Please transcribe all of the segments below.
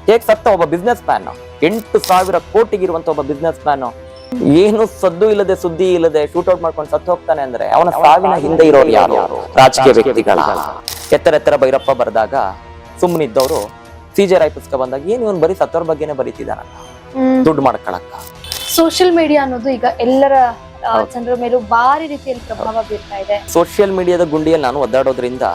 ಹೇಗ್ ಸತ್ತ ಒಬ್ಬ ಬಿಸ್ನೆಸ್ ಮ್ಯಾನ್, 8,000 ಕೋಟಿಗಿರುವಂತ ಒಬ್ಬ ಬಿಸ್ನೆಸ್ ಮ್ಯಾನ್ ಏನು ಸದ್ದು ಇಲ್ಲದೆ ಸುದ್ದಿ ಇಲ್ಲದೆ ಶೂಟ್ಔಟ್ ಮಾಡ್ಕೊಂಡು ಸತ್ತು ಹೋಗ್ತಾನೆ ಅಂದ್ರೆ ಅವನ ಸಾವಿನ ಹಿಂದೆ ಇರೋರು ಯಾರು? ರಾಜಕೀಯ ವ್ಯಕ್ತಿಗಳ. ಎತ್ತರ ಭೈರಪ್ಪ ಬರೆದಾಗ ಸುಮ್ಮನಿದ್ದವರು CJ ರಾಯ್ ಪುಸ್ತಕ ಬಂದಾಗ ಏನ್ ಇವನ್ ಬರೀ ಸತ್ತೋರ್ ಬಗ್ಗೆನೆ ಬರೀತಿದಾನಲ್ಲ ದುಡ್ಡು ಮಾಡ್ಕೊಳಕ್ಕ. ಸೋಷಿಯಲ್ ಮೀಡಿಯಾ ಅನ್ನೋದು ಈಗ ಎಲ್ಲರ ಜನರ ಮೇಲೂ ಭಾರಿ ರೀತಿಯಲ್ಲಿ ಪ್ರಭಾವ ಬೀರ್ತಾ ಇದೆ. ಸೋಷಿಯಲ್ ಮೀಡಿಯಾದ ಗುಂಡಿಯಲ್ಲಿ ನಾನು ಒದ್ದಾಡೋದ್ರಿಂದ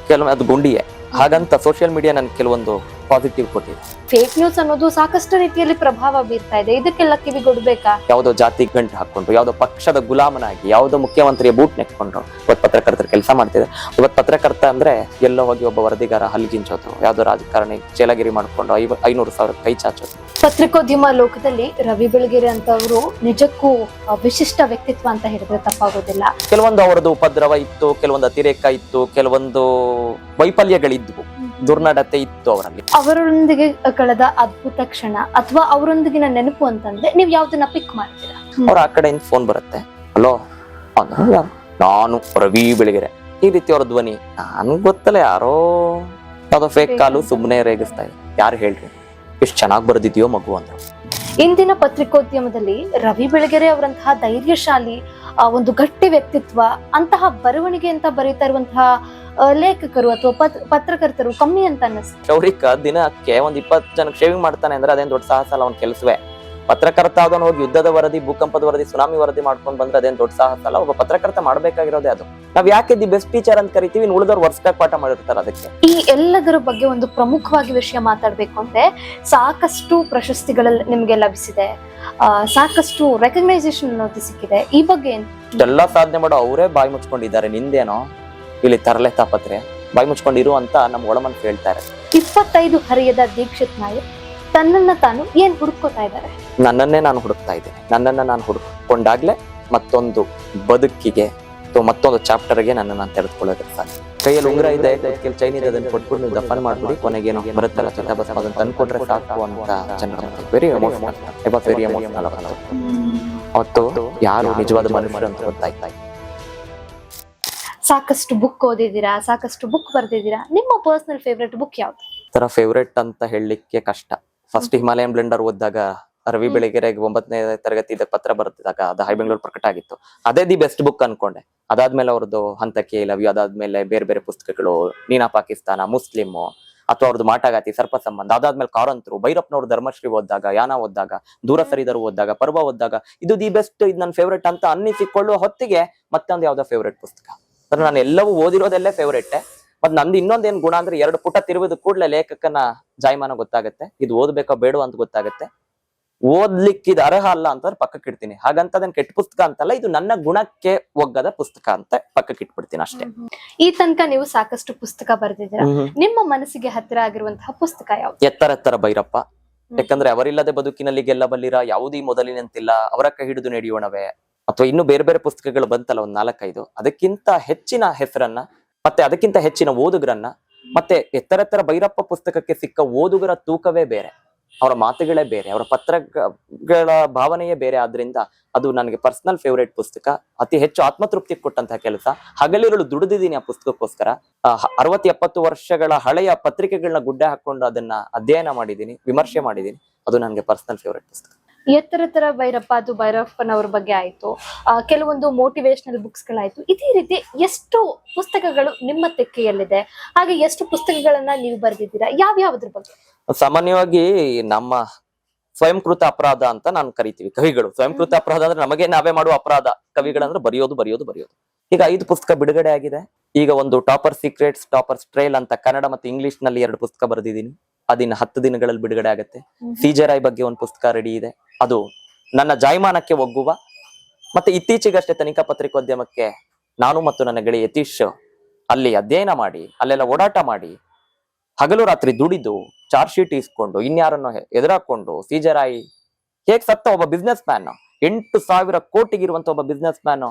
ಕೆಲವೊಮ್ಮೆ ಅದು ಗುಂಡಿಯೇ, ಹಾಗಂತ ಸೋಷಿಯಲ್ ಮೀಡಿಯಾ ನನ್ ಕೆಲವೊಂದು ಪಾಸಿಟಿವ್ ಕೊಟ್ಟಿದೆ. ಫೇಕ್ ನ್ಯೂಸ್ ಅನ್ನೋದು ಸಾಕಷ್ಟು ರೀತಿಯಲ್ಲಿ ಪ್ರಭಾವ ಬೀರ್ತಾ ಇದೆ. ಇದಕ್ಕೆಲ್ಲ ಕಿವಿಗೊಡ್ಬೇಕಾ? ಯಾವ್ದೋ ಜಾತಿ ಗಂಟು ಹಾಕೊಂಡು, ಯಾವ್ದೋ ಪಕ್ಷದ ಗುಲಾಮನಾಗಿ, ಯಾವ್ದೋ ಮುಖ್ಯಮಂತ್ರಿಯ ಬೂಟ್ ನೆಕ್ಕೊಂಡು ಇವತ್ತು ಪತ್ರಕರ್ತರ ಕೆಲಸ ಮಾಡ್ತಿದೆ. ಇವತ್ತು ಪತ್ರಕರ್ತ ಅಂದ್ರೆ ಎಲ್ಲೋ ಹೋಗಿ ಒಬ್ಬ ವರದಿಗಾರ ಹಲ್ಲಿಗಿಂಚೋದು, ಯಾವ್ದೋ ರಾಜಕಾರಣಿ ಚೇಲಗಿರಿ ಮಾಡ್ಕೊಂಡು 500,000 ಕೈ ಚಾಚೋದು. ಪತ್ರಿಕೋದ್ಯಮ ಲೋಕದಲ್ಲಿ ರವಿ ಬೆಳಗೆರೆ ಅಂತವರು ನಿಜಕ್ಕೂ ವಿಶಿಷ್ಟ ವ್ಯಕ್ತಿತ್ವ ಅಂತ ಹೇಳಿದ್ರೆ ತಪ್ಪಾಗೋದಿಲ್ಲ. ಕೆಲವೊಂದು ಅವರದು ಉಪದ್ರವ ಇತ್ತು, ಕೆಲವೊಂದು ಅತಿರೇಕ ಇತ್ತು, ಕೆಲವೊಂದು ವೈಫಲ್ಯಗಳಿದ್ವು, ದುರ್ನಡತೆ ಇತ್ತು ಅವರಲ್ಲಿ. ಅವರೊಂದಿಗೆ ಕಳೆದ ಅದ್ಭುತ ಕ್ಷಣ ಅಥವಾ ಅವರೊಂದಿಗಿನ ನೆನಪು ಅಂತಂದ್ರೆ ನೀವ್ ಯಾವ್ದನ್ನ ಪಿಕ್ ಮಾಡ್ತೀರಾ? ಅವ್ರ ಆ ಕಡೆಯಿಂದ ಫೋನ್ ಬರುತ್ತೆ, ಹಲೋ ನಾನು ರವಿ ಬೆಳಗೆರೆ, ಈ ರೀತಿ ಅವ್ರ ಧ್ವನಿ. ನನ್ಗೆ ಗೊತ್ತಲ್ಲ, ಯಾರೋ ಯಾವ್ದೋ ಫೇಕ್ ಕಾಲು ಸುಮ್ಮನೆ ರೇಗಿಸ್ತಾ ಇದೆ. ಯಾರು ಹೇಳ್ರಿ ಎಷ್ಟು ಚೆನ್ನಾಗಿ ಬರ್ದಿದ್ಯೋ ಮಗು ಅಂದ್ರು. ಇಂದಿನ ಪತ್ರಿಕೋದ್ಯಮದಲ್ಲಿ ರವಿ ಬೆಳಗೆರೆ ಅವರಂತಹ ಧೈರ್ಯಶಾಲಿ, ಒಂದು ಗಟ್ಟಿ ವ್ಯಕ್ತಿತ್ವ, ಅಂತಹ ಬರವಣಿಗೆ ಅಂತ ಬರೀತಾ ಇರುವಂತಹ ಲೇಖಕರು ಅಥವಾ ಪತ್ರಕರ್ತರು ಕಮ್ಮಿ ಅಂತ ಅನ್ನಿಸ್ತು. ಕ್ಷೌರಿಕ ದಿನಕ್ಕೆ 20 ಜನಕ್ಕೆ ಶೇವಿಂಗ್ ಮಾಡ್ತಾನೆ ಅಂದ್ರೆ ಅದೇನ್ ದೊಡ್ಡ ಸಾಹಸ ಅಲ್ಲ, ಅವ್ನ ಕೆಲಸವೇ. ಪತ್ರಕರ್ತ ಆದವನು ಹೋಗಿ ಯುದ್ಧದ ವರದಿ, ಭೂಕಂಪದ ವರದಿ, ಸುನಾಮಿ ವರದಿ ಮಾಡ್ಕೊಂಡು ಬಂದ್ರೆ ಅದೇನ್ ದೊಡ್ಡ ಸಾಹಸ ಅಲ್ಲ. ಒಬ್ಬ ಪತ್ರಕರ್ತ ಮಾಡ್ಬೇಕಾಗಿರೋದೇ ಅದು. ನಾವ್ ಯಾಕೆ ದಿ ಬೆಸ್ಟ್ ಟೀಚರ್ ಅಂತ ಕರಿತೀವಿ, ಉಳಿದವ್ರು ವರ್ಷಕ್ಕೆ ಪಾಠ ಮಾಡಿರ್ತಾರೆ. ಅದಕ್ಕೆ ಈ ಎಲ್ಲದರ ಬಗ್ಗೆ ಒಂದು ಪ್ರಮುಖವಾಗಿ ವಿಷಯ ಮಾತಾಡ್ಬೇಕು ಅಂದ್ರೆ ಸಾಕಷ್ಟು ಪ್ರಶಸ್ತಿಗಳಲ್ಲಿ ನಿಮ್ಗೆ ಲಭಿಸಿದೆ, ಸಾಕಷ್ಟು ರೆಕಗ್ನೈಸೇಷನ್ ಅನ್ನೋದು ಸಿಕ್ಕಿದೆ. ಈ ಬಗ್ಗೆ ಎಲ್ಲಾ ಸಾಧನೆ ಮಾಡೋ ಅವರೇ ಬಾಯಿ ಮುಚ್ಕೊಂಡಿದ್ದಾರೆ. ನಿಂದೇನೋ ಇಲ್ಲಿ ತರಲೆ ತಾಪತ್ರೆ, ಬಾಯಿ ಮುಚ್ಕೊಂಡಿರು ಅಂತ ನಮ್ಮ ಒಳಮನ್ಸು ಹೇಳ್ತಾರೆ. 25 ಹರೆಯದ ದೀಕ್ಷಿತ್ ನಾಯಕ್ ತನ್ನನ್ನ ತಾನು ಏನ್ ಹುಡುಕೋತಾ ಇದ್ದಾರೆ? ನನ್ನನ್ನೇ ನಾನು ಹುಡುಕ್ತಾ ಇದ್ದೇನೆ. ನನ್ನನ್ನ ನಾನು ಹುಡುಕೊಂಡಾಗ್ಲೇ ಮತ್ತೊಂದು ಬದುಕಿಗೆ ಅಥವಾ ಮತ್ತೊಂದು ಚಾಪ್ಟರ್ಗೆ ನನ್ನ ನಾನು ತೆರೆದುಕೊಳ್ಳೋದಕ್ಕೆ ಸಾಧ್ಯ. ಕೈಯಲ್ಲಿ ಉಂಗುರ ಇದೆ, ಚೈನ್ ಇದೆ, ಅದನ್ನ ಕೊಟ್ಬಿಟ್ಟು ನೀವು ದಫನ್ ಮಾಡ್ಬಿಡಿ, ಕೊನೆಗೇನೋ ಬರುತ್ತಲ್ಲ ಚಿತಾಭಸ್ಮ, ಅದನ್ನ ತಂದ್ಕೊಟ್ರೆ ಸಾಕು ಅಂತ ಜನರು ವೆರಿ ಎಮೋಷನಲ್. ಅವತ್ತು ಯಾರು ನಿಜವಾದ ಮನುಷ್ಯರು ಅಂತ ಗೊತ್ತಾಯ್ತಾ. ಸಾಕಷ್ಟು ಬುಕ್ ಓದಿದ್ದೀರಾ, ಸಾಕಷ್ಟು ಬುಕ್ ಬರ್ದಿದ್ದೀರಾ. ನಿಮ್ಮ ಪರ್ಸನಲ್ ಫೇವ್ರೆಟ್ ಬುಕ್ ಯಾವ್ದು? ತರ ಫೇವ್ರೆಟ್ ಅಂತ ಹೇಳಲಿಕ್ಕೆ ಕಷ್ಟ. ಫಸ್ಟ್ ಹಿಮಾಲಯನ್ ಬ್ಲೆಂಡರ್ ಓದಿದಾಗ ರವಿ ಬೆಳಗೆರೆಗೆ 9ನೇ ತರಗತಿ ಪತ್ರ ಬರ್ತಿದಾಗ ಅದು ಹೈ ಬೆಂಗಳೂರು ಪ್ರಕಟ ಆಗಿತ್ತು. ಅದೇ ದಿ ಬೆಸ್ಟ್ ಬುಕ್ ಅನ್ಕೊಂಡೆ. ಅದಾದ್ಮೇಲೆ ಅವ್ರದ್ದು ಹಂತಕ್ಕೆ ಲವ್ ಯು, ಅದಾದ್ಮೇಲೆ ಬೇರೆ ಬೇರೆ ಪುಸ್ತಕಗಳು, ನೀನಾ ಪಾಕಿಸ್ತಾನ, ಮುಸ್ಲಿಮು, ಅಥವಾ ಅವ್ರದ್ದು ಮಾಟಗಾತಿ, ಸರ್ಪ ಸಂಬಂಧ, ಅದಾದ್ಮೇಲೆ ಕಾರಂತರು, ಭೈರಪ್ಪನವ್ರು ಧರ್ಮಶ್ರೀ ಓದಿದಾಗ, ಯಾನ ಓದಿದಾಗ, ದೂರ ಸರಿದರು ಓದಿದಾಗ, ಪರ್ವ ಓದಿದಾಗ ಇದು ದಿ ಬೆಸ್ಟ್, ಇದು ನನ್ನ ಫೇವ್ರೇಟ್ ಅಂತ ಅನ್ನಿಸಿಕೊಳ್ಳುವ ಹೊತ್ತಿಗೆ ಮತ್ತೊಂದು ಯಾವ್ದೋ ಫೇವ್ರೇಟ್ ಪುಸ್ತಕ. ಅಂದ್ರೆ ನಾನು ಎಲ್ಲವೂ ಓದಿರೋದೆಲ್ಲೇ ಫೇವ್ರೇಟ್. ಮತ್ ನಂದು ಇನ್ನೊಂದೇನ್ ಗುಣ ಅಂದ್ರೆ 2 ಪುಟ ತಿರುವಿದ ಕೂಡಲೇ ಲೇಖಕನ ಜಾಯಮಾನ ಗೊತ್ತಾಗುತ್ತೆ, ಇದು ಓದ್ಬೇಕೋ ಬೇಡ ಅಂತ ಗೊತ್ತಾಗುತ್ತೆ. ಓದ್ಲಿಕ್ಕಿದ್ ಅರ್ಹ ಅಲ್ಲ ಅಂತಂದ್ರೆ ಪಕ್ಕಕ್ಕೆ ಇಡ್ತೀನಿ. ಹಾಗಂತ ಅದನ್ನ ಕೆಟ್ಟ ಪುಸ್ತಕ ಅಂತಲ್ಲ, ಇದು ನನ್ನ ಗುಣಕ್ಕೆ ಒಗ್ಗದ ಪುಸ್ತಕ ಅಂತ ಪಕ್ಕಕ್ಕೆ ಇಟ್ಬಿಡ್ತೀನಿ ಅಷ್ಟೇ. ಈ ತನಕ ನೀವು ಸಾಕಷ್ಟು ಪುಸ್ತಕ ಬರೆದಿದ್ದೀರಾ. ನಿಮ್ಮ ಮನಸ್ಸಿಗೆ ಹತ್ತಿರ ಆಗಿರುವಂತಹ ಪುಸ್ತಕ ಯಾವ್ದು? ಎತ್ತರ ಭೈರಪ್ಪ. ಯಾಕಂದ್ರೆ ಅವರಿಲ್ಲದೆ ಬದುಕಿನಲ್ಲಿ ಗೆಲ್ಲಬಲ್ಲಿರ ಯಾವುದೀ ಮೊದಲಿನಂತಿಲ್ಲ, ಅವರ ಕೈ ಹಿಡಿದು ನಡೆಯೋಣವೇ, ಅಥವಾ ಇನ್ನು ಬೇರೆ ಬೇರೆ ಪುಸ್ತಕಗಳು ಬಂತಲ್ಲ ಒಂದ್ 4-5, ಅದಕ್ಕಿಂತ ಹೆಚ್ಚಿನ ಹೆಸರನ್ನ ಮತ್ತೆ ಅದಕ್ಕಿಂತ ಹೆಚ್ಚಿನ ಓದುಗರನ್ನ, ಮತ್ತೆ ಎತ್ತರ ಭೈರಪ್ಪ ಪುಸ್ತಕಕ್ಕೆ ಸಿಕ್ಕ ಓದುಗರ ತೂಕವೇ ಬೇರೆ, ಅವರ ಮಾತುಗಳೇ ಬೇರೆ, ಅವರ ಪತ್ರಗಳ ಭಾವನೆಯೇ ಬೇರೆ. ಆದ್ರಿಂದ ಅದು ನನಗೆ ಪರ್ಸನಲ್ ಫೇವ್ರೇಟ್ ಪುಸ್ತಕ. ಅತಿ ಹೆಚ್ಚು ಆತ್ಮತೃಪ್ತಿ ಕೊಟ್ಟಂತಹ ಕೆಲಸ. ಹಗಲಿರುಳು ದುಡಿದಿದ್ದೀನಿ ಆ ಪುಸ್ತಕಕ್ಕೋಸ್ಕರ. 60-70 ವರ್ಷಗಳ ಹಳೆಯ ಪತ್ರಿಕೆಗಳನ್ನ ಗುಡ್ಡೆ ಹಾಕೊಂಡು ಅದನ್ನ ಅಧ್ಯಯನ ಮಾಡಿದ್ದೀನಿ, ವಿಮರ್ಶೆ ಮಾಡಿದ್ದೀನಿ. ಅದು ನನಗೆ ಪರ್ಸನಲ್ ಫೇವ್ರೇಟ್ ಪುಸ್ತಕ. ಎತ್ತರ ಭೈರಪ್ಪ, ಅದು ಭೈರಪ್ಪನವ್ರ ಬಗ್ಗೆ ಆಯ್ತು, ಕೆಲವೊಂದು ಮೋಟಿವೇಶನಲ್ ಬುಕ್ಸ್ ಗಳಾಯ್ತು. ಇದೇ ರೀತಿ ಎಷ್ಟು ಪುಸ್ತಕಗಳು ನಿಮ್ಮ ತೆಕ್ಕೆಯಲ್ಲಿದೆ? ಹಾಗೆ ಎಷ್ಟು ಪುಸ್ತಕಗಳನ್ನ ನೀವು ಬರೆದಿದ್ದೀರಾ? ಯಾವ್ಯಾವ್ದ್ರ ಬಗ್ಗೆ? ಸಾಮಾನ್ಯವಾಗಿ ನಮ್ಮ ಸ್ವಯಂಕೃತ ಅಪರಾಧ ಅಂತ ನಾನು ಕರಿತೀವಿ ಕವಿಗಳು. ಸ್ವಯಂಕೃತ ಅಪರಾಧ ಅಂದ್ರೆ ನಮಗೆ ನಾವೇ ಮಾಡುವ ಅಪರಾಧ. ಕವಿಗಳಂದ್ರೆ ಬರೆಯೋದು. ಈಗ 5 ಪುಸ್ತಕ ಬಿಡುಗಡೆ ಆಗಿದೆ. ಈಗ ಒಂದು ಟಾಪರ್ ಸೀಕ್ರೆಟ್ಸ್, ಟಾಪರ್ಸ್ ಟ್ರೈಲ್ ಅಂತ ಕನ್ನಡ ಮತ್ತು ಇಂಗ್ಲಿಷ್ ನಲ್ಲಿ 2 ಪುಸ್ತಕ ಬರೆದಿದ್ದೀನಿ. ಅದಿನ್ನ 10 ದಿನಗಳಲ್ಲಿ ಬಿಡುಗಡೆ ಆಗುತ್ತೆ. CJ ರಾಯ್ ಬಗ್ಗೆ ಒಂದು ಪುಸ್ತಕ ರೆಡಿ ಇದೆ. ಅದು ನನ್ನ ಜಾಯಮಾನಕ್ಕೆ ಒಗ್ಗುವ, ಮತ್ತೆ ಇತ್ತೀಚೆಗಷ್ಟೇ ತನಿಖಾ ಪತ್ರಿಕೋದ್ಯಮಕ್ಕೆ ನಾನು ಮತ್ತು ನನ್ನ ಗೆಳೆಯ ಯತೀಶ್ ಅಲ್ಲಿ ಅಧ್ಯಯನ ಮಾಡಿ, ಅಲ್ಲೆಲ್ಲ ಓಡಾಟ ಮಾಡಿ, ಹಗಲು ರಾತ್ರಿ ದುಡಿದು ಚಾರ್ಜ್ ಶೀಟ್ ಇಸ್ಕೊಂಡು ಇನ್ಯಾರನ್ನು ಎದುರಾಕೊಂಡು CJ ರಾಯ್ ಹೇಗ್ ಸತ್ತ ಒಬ್ಬ ಬಿಸ್ನೆಸ್ ಮ್ಯಾನ್, 8,000 ಕೋಟಿಗಿರುವಂತ ಒಬ್ಬ ಬಿಸ್ನೆಸ್ ಮ್ಯಾನ್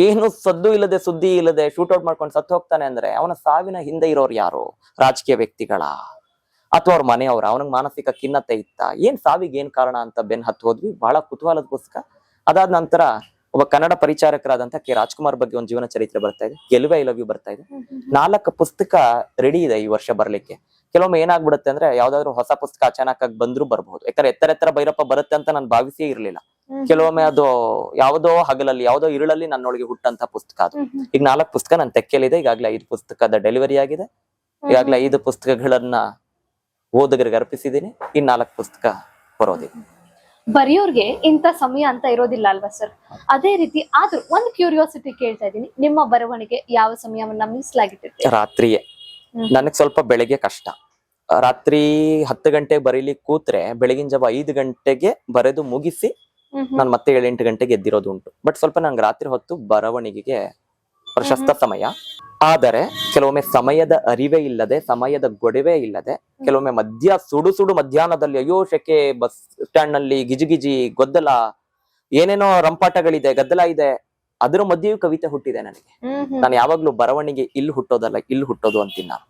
ಏನು ಸದ್ದು ಇಲ್ಲದೆ ಸುದ್ದಿ ಇಲ್ಲದೆ ಶೂಟ್ಔಟ್ ಮಾಡ್ಕೊಂಡು ಸತ್ತು ಹೋಗ್ತಾನೆ ಅಂದ್ರೆ ಅವನ ಸಾವಿನ ಹಿಂದೆ ಇರೋರು ಯಾರು? ರಾಜಕೀಯ ವ್ಯಕ್ತಿಗಳ ಅಥವಾ ಅವ್ರ ಮನೆಯವ್ರ? ಅವನಿಗೆ ಮಾನಸಿಕ ಖಿನ್ನತೆ ಇತ್ತ? ಏನ್ ಸಾವಿಗೆ ಏನ್ ಕಾರಣ ಅಂತ ಬೆನ್ ಹತ್ತು ಹೋದ್ವಿ. ಬಹಳ ಕುತೂಹಲದ ಪುಸ್ತಕ. ಅದಾದ ನಂತರ ಒಬ್ಬ ಕನ್ನಡ ಪರಿಚಾರಕರಾದಂತ ಕೆ ರಾಜ್ಕುಮಾರ್ ಬಗ್ಗೆ ಒಂದು ಜೀವನ ಚರಿತ್ರೆ ಬರ್ತಾ ಇದೆ. ಗೆಲುವೆ ಐ ಲವ್ ಯು ಬರ್ತಾ ಇದೆ. 4 ಪುಸ್ತಕ ರೆಡಿ ಇದೆ ಈ ವರ್ಷ ಬರ್ಲಿಕ್ಕೆ. ಕೆಲವೊಮ್ಮೆ ಏನಾಗ್ಬಿಡುತ್ತೆ ಅಂದ್ರೆ ಯಾವ್ದಾದ್ರು ಹೊಸ ಪುಸ್ತಕ ಅಚಾನಕ್ ಬಂದ್ರು ಬರ್ಬಹುದು. ಯಾಕಂದ್ರೆ ಎತ್ತರ ಭೈರಪ್ಪ ಬರುತ್ತೆ ಅಂತ ನಾನು ಭಾವಿಸೇ ಇರ್ಲಿಲ್ಲ. ಕೆಲವೊಮ್ಮೆ ಅದು ಯಾವುದೋ ಹಗಲಲ್ಲಿ ಯಾವುದೋ ಇರುಳಲ್ಲಿ ನನ್ನೊಳಗೆ ಹುಟ್ಟಂತ ಪುಸ್ತಕ ಅದು. ಈಗ 4 ಪುಸ್ತಕ ನನ್ನ ತೆಕ್ಕೆಲಿದೆ. ಈಗಾಗ್ಲೇ 5 ಪುಸ್ತಕದ ಡೆಲಿವರಿ ಆಗಿದೆ. ಈಗಾಗ್ಲೇ 5 ಪುಸ್ತಕಗಳನ್ನ ಓದುಗರಿಗೆ ಅರ್ಪಿಸಿದೀನಿ. ಇನ್ 4 ಪುಸ್ತಕ ಬರೋದಿದೆ. ಬರೆಯೋರ್ಗೆ ಇಂಥ ಸಮಯ ಅಂತ ಇರೋದಿಲ್ಲ ಅಲ್ವಾ ಸರ್? ಅದೇ ರೀತಿ ಆದ್ರೂ ಒಂದು ಕ್ಯೂರಿಯಾಸಿಟಿ ಕೇಳ್ತಾ ಇದ್ದೀನಿ, ನಿಮ್ಮ ಬರವಣಿಗೆ ಯಾವ ಸಮಯವನ್ನ ಮೀಸಲಾಗಿಟ್ಟಿರ್ತೀರಾ? ರಾತ್ರಿಯೇ. ನನಗ್ ಸ್ವಲ್ಪ ಬೆಳಗ್ಗೆ ಕಷ್ಟ. ರಾತ್ರಿ 10 ಗಂಟೆಗೆ ಬರೀಲಿಕ್ಕೆ ಕೂತ್ರೆ ಬೆಳಗಿನ ಜಾವ 5 ಗಂಟೆಗೆ ಬರೆದು ಮುಗಿಸಿ ನಾನು ಮತ್ತೆ 7-8 ಗಂಟೆಗೆ ಎದ್ದಿರೋದು ಉಂಟು. ಬಟ್ ಸ್ವಲ್ಪ ನಂಗೆ ರಾತ್ರಿ ಹೊತ್ತು ಬರವಣಿಗೆಗೆ ಪ್ರಶಸ್ತ ಸಮಯ. ಆದರೆ ಕೆಲವೊಮ್ಮೆ ಸಮಯದ ಅರಿವೇ ಇಲ್ಲದೆ, ಸಮಯದ ಗೊಡವೆ ಇಲ್ಲದೆ, ಕೆಲವೊಮ್ಮೆ ಸುಡು ಮಧ್ಯಾಹ್ನದಲ್ಲಿ ಅಯ್ಯೋ ಶೆಕೆ, ಬಸ್ ಸ್ಟ್ಯಾಂಡ್ ನಲ್ಲಿ ಗಿಜಿಗಿಜಿ, ಗೊದ್ದಲ, ಏನೇನೋ ರಂಪಾಟಗಳಿದೆ, ಗದ್ದಲ ಇದೆ, ಅದ್ರ ಮಧ್ಯೆಯೂ ಕವಿತೆ ಹುಟ್ಟಿದೆ ನನಗೆ. ನಾನು ಯಾವಾಗ್ಲೂ ಬರವಣಿಗೆ ಇಲ್ಲಿ ಹುಟ್ಟೋದಲ್ಲ, ಇಲ್ಲಿ ಹುಟ್ಟೋದು ಅಂತೀನಿ ನಾನು.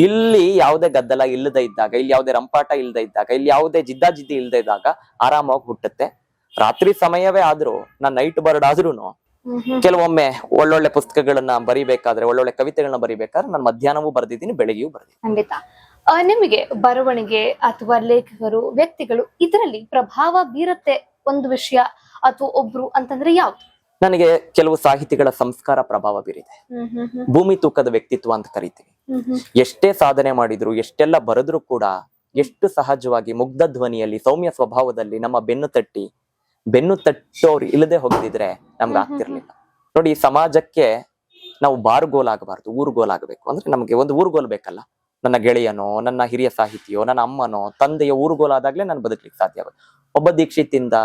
ಇಲ್ಲಿ ಯಾವುದೇ ಗದ್ದಲ ಇಲ್ಲದೆ ಇದ್ದಾಗ, ಇಲ್ಲಿ ಯಾವುದೇ ರಂಪಾಟ ಇಲ್ಲದೆ ಇದ್ದಾಗ, ಇಲ್ಲಿ ಯಾವುದೇ ಜಿದ್ದಾಜಿದ್ದಿ ಇಲ್ಲದೆ ಇದ್ದಾಗ ಆರಾಮಾಗಿ ಹುಟ್ಟುತ್ತೆ. ರಾತ್ರಿ ಸಮಯವೇ ಆದ್ರೂ, ನಾನ್ ನೈಟ್ ಬರ್ಡ್ ಆದ್ರೂನು ಕೆಲವೊಮ್ಮೆ ಒಳ್ಳೊಳ್ಳೆ ಪುಸ್ತಕಗಳನ್ನ ಬರಿಬೇಕಾದ್ರೆ, ಒಳ್ಳೊಳ್ಳೆ ಕವಿತೆಗಳನ್ನ ಬರಿಬೇಕಾದ್ರೆ ನಾನು ಮಧ್ಯಾಹ್ನವೂ ಬರ್ದಿದ್ದೀನಿ, ಬೆಳಗ್ಗೆಯೂ ಬರ್ದಿದ್ದೀನಿ. ಖಂಡಿತ. ನಿಮಗೆ ಬರವಣಿಗೆ ಅಥವಾ ಲೇಖಕರು, ವ್ಯಕ್ತಿಗಳು ಇದರಲ್ಲಿ ಪ್ರಭಾವ ಬೀರತ್ತೆ ಒಂದು ವಿಷಯ ಅಥವಾ ಒಬ್ರು ಅಂತಂದ್ರೆ ಯಾವ್ದು? ನನಗೆ ಕೆಲವು ಸಾಹಿತಿಗಳ ಸಂಸ್ಕಾರ ಪ್ರಭಾವ ಬೀರಿದೆ. ಭೂಮಿ ತೂಕದ ವ್ಯಕ್ತಿತ್ವ ಅಂತ ಕರಿತೀವಿ. ಎಷ್ಟೇ ಸಾಧನೆ ಮಾಡಿದ್ರು, ಎಷ್ಟೆಲ್ಲ ಬರೆದ್ರು ಕೂಡ ಎಷ್ಟು ಸಹಜವಾಗಿ ಮುಗ್ಧ ಧ್ವನಿಯಲ್ಲಿ, ಸೌಮ್ಯ ಸ್ವಭಾವದಲ್ಲಿ ನಮ್ಮ ಬೆನ್ನು ತಟ್ಟೋರು ಇಲ್ಲದೆ ಹೋಗಿದ್ರೆ ನಮ್ಗೆ ಆಗ್ತಿರ್ಲಿಲ್ಲ. ನೋಡಿ, ಈ ಸಮಾಜಕ್ಕೆ ನಾವು ಬಾರ್ಗೋಲ್ ಆಗಬಾರ್ದು, ಊರ್ಗೋಲ್ ಆಗಬೇಕು. ಅಂದ್ರೆ ನಮ್ಗೆ ಒಂದು ಊರ್ಗೋಲ್ ಬೇಕಲ್ಲ. ನನ್ನ ಗೆಳೆಯನೋ, ನನ್ನ ಹಿರಿಯ ಸಾಹಿತಿಯೋ, ನನ್ನ ಅಮ್ಮನೋ, ತಂದೆಯ ಊರ್ಗೋಲ್ ಆದಾಗ್ಲೇ ನಾನು ಬದುಕಲಿಕ್ಕೆ ಸಾಧ್ಯ ಆಗುತ್ತೆ. ಒಬ್ಬ ದೀಕ್ಷಿತ್ ಇಂದ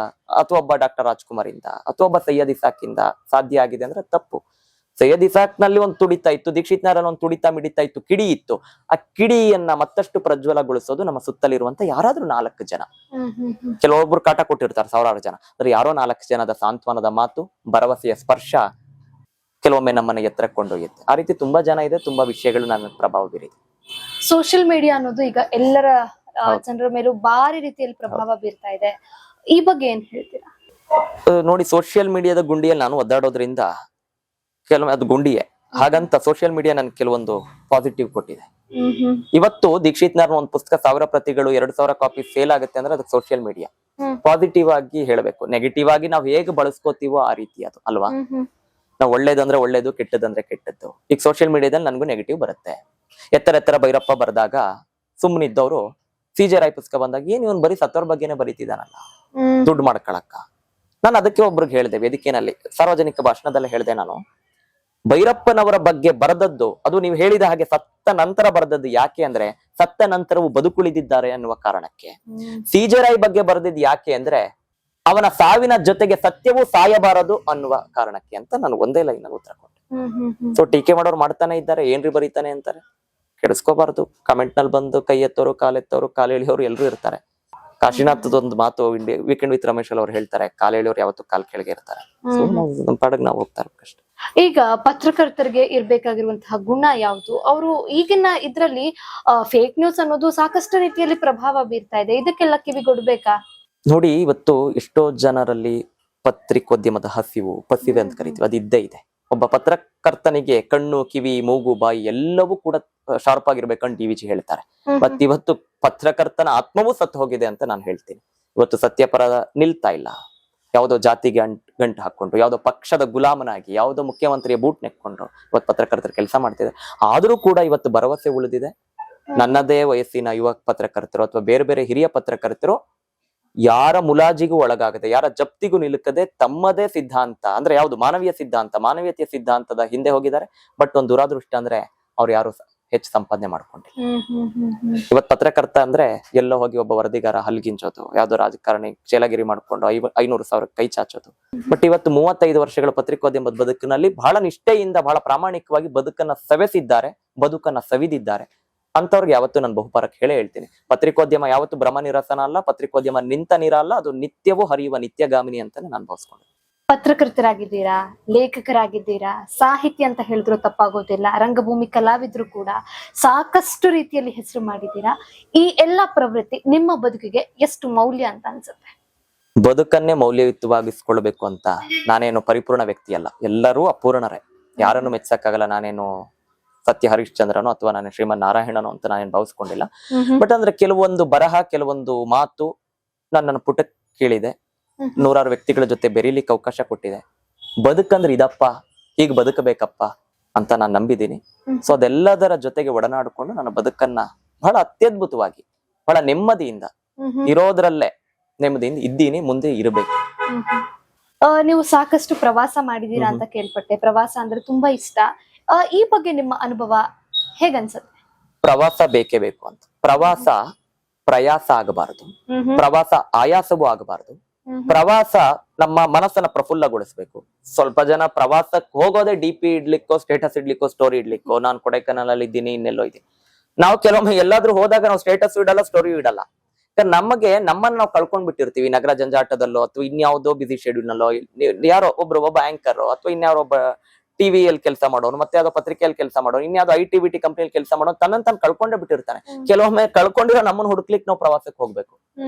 ಅಥವಾ ಒಬ್ಬ ಡಾಕ್ಟರ್ ರಾಜ್ಕುಮಾರ್ ಇಂದ ಅಥವಾ ಒಬ್ಬ ಸೈಯದ್ ಇಸಾಕ್ ಇಂದ ಸಾಧ್ಯ ಆಗಿದೆ ಅಂದ್ರೆ ತಪ್ಪು. ಸೈಯದ್ ಇಸಾಕ್ ನಲ್ಲಿ ಒಂದು ತುಡಿತಾ ಇತ್ತು, ದೀಕ್ಷಿತ್ ನಾರಲ್ಲಿ ಒಂದು ತುಡಿತಾ ಮಿಡಿತಾ ಇತ್ತು, ಕಿಡಿ ಇತ್ತು. ಆ ಕಿಡಿಯನ್ನ ಮತ್ತಷ್ಟು ಪ್ರಜ್ವಲಗೊಳಿಸೋದು ನಮ್ಮ ಸುತ್ತಲಿರುವಂತ ಯಾರಾದ್ರೂ 4 ಜನ. ಕೆಲವೊಬ್ರು ಕಾಟ ಕೊಟ್ಟಿರ್ತಾರೆ, 1000 ಜನ. ಅಂದ್ರೆ ಯಾರೋ 4 ಜನದ ಸಾಂತ್ವನದ ಮಾತು, ಭರವಸೆಯ ಸ್ಪರ್ಶ ಕೆಲವೊಮ್ಮೆ ನಮ್ಮನ್ನ ಎತ್ತರಕ್ಕೆ ಕೊಂಡೊಯ್ಯುತ್ತೆ. ಆ ರೀತಿ ತುಂಬಾ ಜನ ಇದೆ, ತುಂಬಾ ವಿಷಯಗಳು ನನ್ನ ಪ್ರಭಾವ ಬೀರಿದೆ. ಸೋಷಿಯಲ್ ಮೀಡಿಯಾ ಅನ್ನೋದು ಈಗ ಎಲ್ಲರ ಜನರ ಮೇಲೂ ಭಾರಿ ರೀತಿಯಲ್ಲಿ ಪ್ರಭಾವ ಬೀರ್ತಾ ಇದೆ. ಈ ಬಗ್ಗೆ ಏನ್ ಹೇಳ್ತೀರಾ? ನೋಡಿ, ಸೋಷಿಯಲ್ ಮೀಡಿಯಾದ ಗುಂಡಿಯಲ್ಲಿ ನಾನು ಒದ್ದಾಡೋದ್ರಿಂದ ಕೆಲವೊಮ್ಮೆ ಅದು ಗುಂಡಿಯೇ. ಹಾಗಂತ ಸೋಷಿಯಲ್ ಮೀಡಿಯಾ ನನ್ಗೆ ಕೆಲವೊಂದು ಪಾಸಿಟಿವ್ ಕೊಟ್ಟಿದೆ. ಇವತ್ತು ದೀಕ್ಷಿತ್ ನಾರ್ನ ಒಂದು ಪುಸ್ತಕ 1000 ಪ್ರತಿಗಳು 2000 ಕಾಪಿ ಸೇಲ್ ಆಗುತ್ತೆ ಅಂದ್ರೆ ಅದಕ್ಕೆ ಸೋಷಿಯಲ್ ಮೀಡಿಯಾ. ಪಾಸಿಟಿವ್ ಆಗಿ ಹೇಳಬೇಕು, ನೆಗೆಟಿವ್ ಆಗಿ ನಾವು ಹೇಗೆ ಬಳಸ್ಕೋತೀವೋ ಆ ರೀತಿ ಅದು ಅಲ್ವಾ. ನಾವು ಒಳ್ಳೇದಂದ್ರೆ ಒಳ್ಳೇದು, ಕೆಟ್ಟದಂದ್ರೆ ಕೆಟ್ಟದ್ದು. ಈಗ ಸೋಷಿಯಲ್ ಮೀಡಿಯಾದಲ್ಲಿ ನನ್ಗೂ ನೆಗೆಟಿವ್ ಬರುತ್ತೆ. ಎತ್ತರ ಭೈರಪ್ಪ ಬರೆದಾಗ ಸುಮ್ಮನಿದ್ದವರು CJ ರಾಯ್ ಪುಸ್ತಕ ಬಂದಾಗ ಏನ್ ಇವನ್ ಬರೀ ಸತ್ತೋರ್ ಬಗ್ಗೆನೆ ಬರೀತಿದಾನಲ್ಲ, ದುಡ್ಡು ಮಾಡ್ಕೊಳಕ್ಕ. ನಾನು ಅದಕ್ಕೆ ಒಬ್ರಿಗೆ ಹೇಳಿದೆ, ವೇದಿಕೆನಲ್ಲಿ ಸಾರ್ವಜನಿಕ ಭಾಷಣದಲ್ಲಿ ಹೇಳಿದೆ, ನಾನು ಭೈರಪ್ಪನವರ ಬಗ್ಗೆ ಬರೆದದ್ದು ಅದು ನೀವು ಹೇಳಿದ ಹಾಗೆ ಸತ್ತ ನಂತರ ಬರೆದದ್ದು. ಯಾಕೆ ಅಂದ್ರೆ ಸತ್ತ ನಂತರವು ಬದುಕುಳಿದಿದ್ದಾರೆ ಅನ್ನುವ ಕಾರಣಕ್ಕೆ. CJ ರಾಯ್ ಬಗ್ಗೆ ಬರೆದಿದ್ದು ಯಾಕೆ ಅಂದ್ರೆ ಅವನ ಸಾವಿನ ಜೊತೆಗೆ ಸತ್ಯವೂ ಸಾಯಬಾರದು ಅನ್ನುವ ಕಾರಣಕ್ಕೆ ಅಂತ ನಾನು ಒಂದೇ ಲೈನ್ ಅಲ್ಲಿ ಉತ್ತರ ಕೊಟ್ಟೆ. ಸೊ ಟೀಕೆ ಮಾಡೋರು ಮಾಡ್ತಾನೆ ಇದ್ದಾರೆ, ಏನ್ರಿ ಬರೀತಾನೆ ಅಂತಾರೆ, ಕೆಡಿಸ್ಕೋಬಾರ್ದು. ಕಮೆಂಟ್ ನಲ್ಲಿ ಬಂದು ಕೈ ಎತ್ತೋರು, ಕಾಲೆತ್ತೋರು, ಕಾಲೆಳೆಯೋರು ಎಲ್ಲರೂ ಇರ್ತಾರೆ. ಕಾಶಿನಾಥದೊಂದು ಮಾತು ವೀಕೆಂಡ್ ವಿತ್ ರಮೇಶ್ ಅವ್ರು ಹೇಳ್ತಾರೆ, ಕಾಲೆಳೆಯೋರು ಯಾವತ್ತು ಕಾಲ್ ಕೆಳಗೆ ಇರ್ತಾರೆ. ಸೊ ನಮ್ಮ ಪಾಡಿಗೆ ನಾವು ಹೋಗ್ತಾ ಇರ್ಬೇಕಷ್ಟೇ. ಈಗ ಪತ್ರಕರ್ತರಿಗೆ ಇರ್ಬೇಕಾಗಿರುವಂತಹ ಗುಣ ಯಾವುದು? ಅವರು ಈಗಿನ ಇದ್ರಲ್ಲಿ ಫೇಕ್ ನ್ಯೂಸ್ ಅನ್ನೋದು ಸಾಕಷ್ಟು ರೀತಿಯಲ್ಲಿ ಪ್ರಭಾವ ಬೀರ್ತಾ ಇದೆ. ಇದಕ್ಕೆಲ್ಲ ಕಿವಿಗೊಡ್ಬೇಕಾ? ನೋಡಿ, ಇವತ್ತು ಎಷ್ಟೋ ಜನರಲ್ಲಿ ಪತ್ರಿಕೋದ್ಯಮದ ಪಸಿವೆ ಅಂತ ಕರಿತೀವಿ, ಅದು ಇದ್ದೇ ಇದೆ. ಒಬ್ಬ ಪತ್ರಕರ್ತನಿಗೆ ಕಣ್ಣು, ಕಿವಿ, ಮೂಗು, ಬಾಯಿ ಎಲ್ಲವೂ ಕೂಡ ಶಾರ್ಪ್ ಆಗಿರ್ಬೇಕಂತ DVG ಹೇಳ್ತಾರೆ. ಮತ್ ಇವತ್ತು ಪತ್ರಕರ್ತನ ಆತ್ಮವೂ ಸತ್ತು ಹೋಗಿದೆ ಅಂತ ನಾನು ಹೇಳ್ತೀನಿ. ಇವತ್ತು ಸತ್ಯಪರ ನಿಲ್ತಾ ಇಲ್ಲ. ಯಾವುದೋ ಜಾತಿಗೆ ಗಂಟು ಹಾಕೊಂಡು, ಯಾವುದೋ ಪಕ್ಷದ ಗುಲಾಮನಾಗಿ, ಯಾವುದೋ ಮುಖ್ಯಮಂತ್ರಿಯ ಬೂಟ್ ನೆಕ್ಕೊಂಡು ಇವತ್ತು ಪತ್ರಕರ್ತರು ಕೆಲಸ ಮಾಡ್ತಿದ್ದಾರೆ. ಆದ್ರೂ ಕೂಡ ಇವತ್ತು ಭರವಸೆ ಉಳಿದಿದೆ. ನನ್ನದೇ ವಯಸ್ಸಿನ ಯುವ ಪತ್ರಕರ್ತರು ಅಥವಾ ಬೇರೆ ಬೇರೆ ಹಿರಿಯ ಪತ್ರಕರ್ತರು ಯಾರ ಮುಲಾಜಿಗೂ ಒಳಗಾಗದೆ, ಯಾರ ಜಪ್ತಿಗೂ ನಿಲುಕದೆ ತಮ್ಮದೇ ಸಿದ್ಧಾಂತ ಅಂದ್ರೆ ಯಾವುದು ಮಾನವೀಯ ಸಿದ್ಧಾಂತ, ಮಾನವೀಯತೆಯ ಸಿದ್ಧಾಂತದ ಹಿಂದೆ ಹೋಗಿದ್ದಾರೆ. ಬಟ್ ಒಂದು ದುರಾದೃಷ್ಟ ಅಂದ್ರೆ ಅವ್ರು ಯಾರು ಹೆಚ್ಚು ಸಂಪಾದನೆ ಮಾಡ್ಕೊಂಡಿಲ್ಲ. ಇವತ್ತು ಪತ್ರಕರ್ತ ಅಂದ್ರೆ ಎಲ್ಲೋ ಹೋಗಿ ಒಬ್ಬ ವರದಿಗಾರ ಹಲ್ಗಿಂಚೋದು, ಯಾವ್ದೋ ರಾಜಕಾರಣಿ ಚೇಲಗಿರಿ ಮಾಡ್ಕೊಂಡು 500,000 ಕೈ ಚಾಚೋದು. ಬಟ್ ಇವತ್ತು 35 ವರ್ಷಗಳ ಪತ್ರಿಕೋದ್ಯಮದ ಬದುಕಿನಲ್ಲಿ ಬಹಳ ನಿಷ್ಠೆಯಿಂದ, ಬಹಳ ಪ್ರಾಮಾಣಿಕವಾಗಿ ಬದುಕನ್ನ ಸವೆಸಿದ್ದಾರೆ, ಬದುಕನ್ನ ಸವಿದಿದ್ದಾರೆ. ಅಂತವ್ರಿಗೆ ಯಾವತ್ತು ನಾನು ಬಹುಪಾರಕ್ಕೆ ಹೇಳ್ತೀನಿ, ಪತ್ರಿಕೋದ್ಯಮ ಯಾವತ್ತು ಭ್ರಮ ನಿರಸನ ಅಲ್ಲ, ಪತ್ರಿಕೋದ್ಯಮ ನಿಂತ ನೀರ ಅಲ್ಲ, ಅದು ನಿತ್ಯವೂ ಹರಿಯುವ ನಿತ್ಯಗಾಮಿನಿ ಅಂತಾನೆ ನಾನು ಭಾವಿಸ್ಕೊಂಡೆ. ಪತ್ರಕರ್ತರಾಗಿದ್ದೀರಾ, ಲೇಖಕರಾಗಿದ್ದೀರಾ, ಸಾಹಿತಿ ಅಂತ ಹೇಳಿದ್ರು ತಪ್ಪಾಗೋದಿಲ್ಲ, ರಂಗಭೂಮಿ ಕಲಾವಿದ್ರು ಕೂಡ ಸಾಕಷ್ಟು ರೀತಿಯಲ್ಲಿ ಹೆಸರು ಮಾಡಿದ್ದೀರಾ. ಈ ಎಲ್ಲಾ ಪ್ರವೃತ್ತಿ ನಿಮ್ಮ ಬದುಕಿಗೆ ಎಷ್ಟು ಮೌಲ್ಯ ಅಂತ ಅನ್ಸುತ್ತೆ? ಬದುಕನ್ನೇ ಮೌಲ್ಯಯುತವಾಗಿಸ್ಕೊಳ್ಬೇಕು ಅಂತ ನಾನೇನು ಪರಿಪೂರ್ಣ ವ್ಯಕ್ತಿ ಅಲ್ಲ, ಎಲ್ಲರೂ ಅಪೂರ್ಣರೇ, ಯಾರನ್ನು ಮೆಚ್ಚಕ್ಕಾಗಲ್ಲ. ನಾನೇನು ಸತ್ಯ ಹರಿಶ್ಚಂದ್ರನೋ ಅಥವಾ ನಾನು ಶ್ರೀಮನ್ ನಾರಾಯಣನೋ ಅಂತ ನಾನು ಭಾವಿಸ್ಕೊಂಡಿಲ್ಲ. ಬಟ್ ಅಂದ್ರೆ ಕೆಲವೊಂದು ಬರಹ, ಕೆಲವೊಂದು ಮಾತು ನನ್ನ ಪುಟಕ್ಕೆ ಕೇಳಿದೆ, ನೂರಾರು ವ್ಯಕ್ತಿಗಳ ಜೊತೆ ಬೆರೀಲಿಕ್ಕೆ ಅವಕಾಶ ಕೊಟ್ಟಿದೆ. ಬದುಕಂದ್ರೆ ಇದಪ್ಪ, ಹೀಗ್ ಬದುಕಬೇಕಪ್ಪ ಅಂತ ನಾನು ನಂಬಿದ್ದೀನಿ. ಸೊ ಅದೆಲ್ಲದರ ಜೊತೆಗೆ ಒಡನಾಡಿಕೊಂಡು ನನ್ನ ಬದುಕನ್ನ ಬಹಳ ಅತ್ಯದ್ಭುತವಾಗಿ, ಬಹಳ ನೆಮ್ಮದಿಯಿಂದ ಇರೋದ್ರಲ್ಲೇ ನೆಮ್ಮದಿಯಿಂದ ಇದ್ದೀನಿ, ಮುಂದೆ ಇರಬೇಕು. ನೀವು ಸಾಕಷ್ಟು ಪ್ರವಾಸ ಮಾಡಿದೀರಾ ಅಂತ ಕೇಳ್ಪಟ್ಟೆ. ಪ್ರವಾಸ ಅಂದ್ರೆ ತುಂಬಾ ಇಷ್ಟ. ಈ ಬಗ್ಗೆ ನಿಮ್ಮ ಅನುಭವ ಹೇಗನ್ಸುತ್ತೆ? ಪ್ರವಾಸ ಬೇಕೇ ಬೇಕು ಅಂತ. ಪ್ರವಾಸ ಪ್ರಯಾಸ ಆಗಬಾರದು, ಪ್ರವಾಸ ಆಯಾಸವೂ ಆಗಬಾರದು. ಪ್ರವಾಸ ನಮ್ಮ ಮನಸ್ಸನ್ನ ಪ್ರಫುಲ್ಲಗೊಳಿಸ್ಬೇಕು. ಸ್ವಲ್ಪ ಜನ ಪ್ರವಾಸಕ್ಕೆ ಹೋಗೋದೇ DP ಇಡ್ಲಿಕ್ಕೋ, ಸ್ಟೇಟಸ್ ಇಡ್ಲಿಕ್ಕೋ, ಸ್ಟೋರಿ ಇಡ್ಲಿಕ್ಕೋ. ನಾನು ಕೊಡೈಕನಾಲ್ ಅಲ್ಲಿ ಇದ್ದೀನಿ, ಇನ್ನೆಲ್ಲೋ ಇದ್ದೀನಿ. ನಾವು ಕೆಲವೊಮ್ಮೆ ಎಲ್ಲಾದ್ರೂ ಹೋದಾಗ ನಾವು ಸ್ಟೇಟಸ್ ಇಡಲ್ಲ, ಸ್ಟೋರಿ ಇಡಲ್ಲ. ನಮಗೆ ನಮ್ಮನ್ನ ನಾವು ಕಳ್ಕೊಂಡ್ ಬಿಟ್ಟಿರ್ತೀವಿ ನಗರ ಜಂಜಾಟದಲ್ಲೋ ಅಥವಾ ಇನ್ಯಾವುದೋ ಬಿಸಿ ಶೆಡ್ಯೂಲ್ ನಲ್ಲೋ. ಯಾರೋ ಒಬ್ಬ ಆಂಕರ್ ಅಥವಾ ಇನ್ಯಾರೋ ಒಬ್ಬ ಟಿವಿಯಲ್ಲಿ ಕೆಲಸ ಮಾಡೋನು, ಮತ್ತೆ ಯಾವ್ದೋ ಪತ್ರಿಕೆಯಲ್ಲಿ ಕೆಲಸ ಮಾಡೋನು, ಇನ್ಯಾವುದೋ IT/BT ಕಂಪನಿಯಲ್ಲಿ ಕೆಲಸ ಮಾಡೋನು ತನ್ನ ಕಳ್ಕೊಂಡೇ ಬಿಟ್ಟಿರ್ತಾನೆ. ಕೆಲವೊಮ್ಮೆ ಕಳ್ಕೊಂಡಿರೋ ನಮ್ಮನ್ನ ಹುಡುಕ್ಲಿಕ್ಕೆ ನಾವು ಪ್ರವಾಸಕ್ಕೆ ಹೋಗ್ಬೇಕು.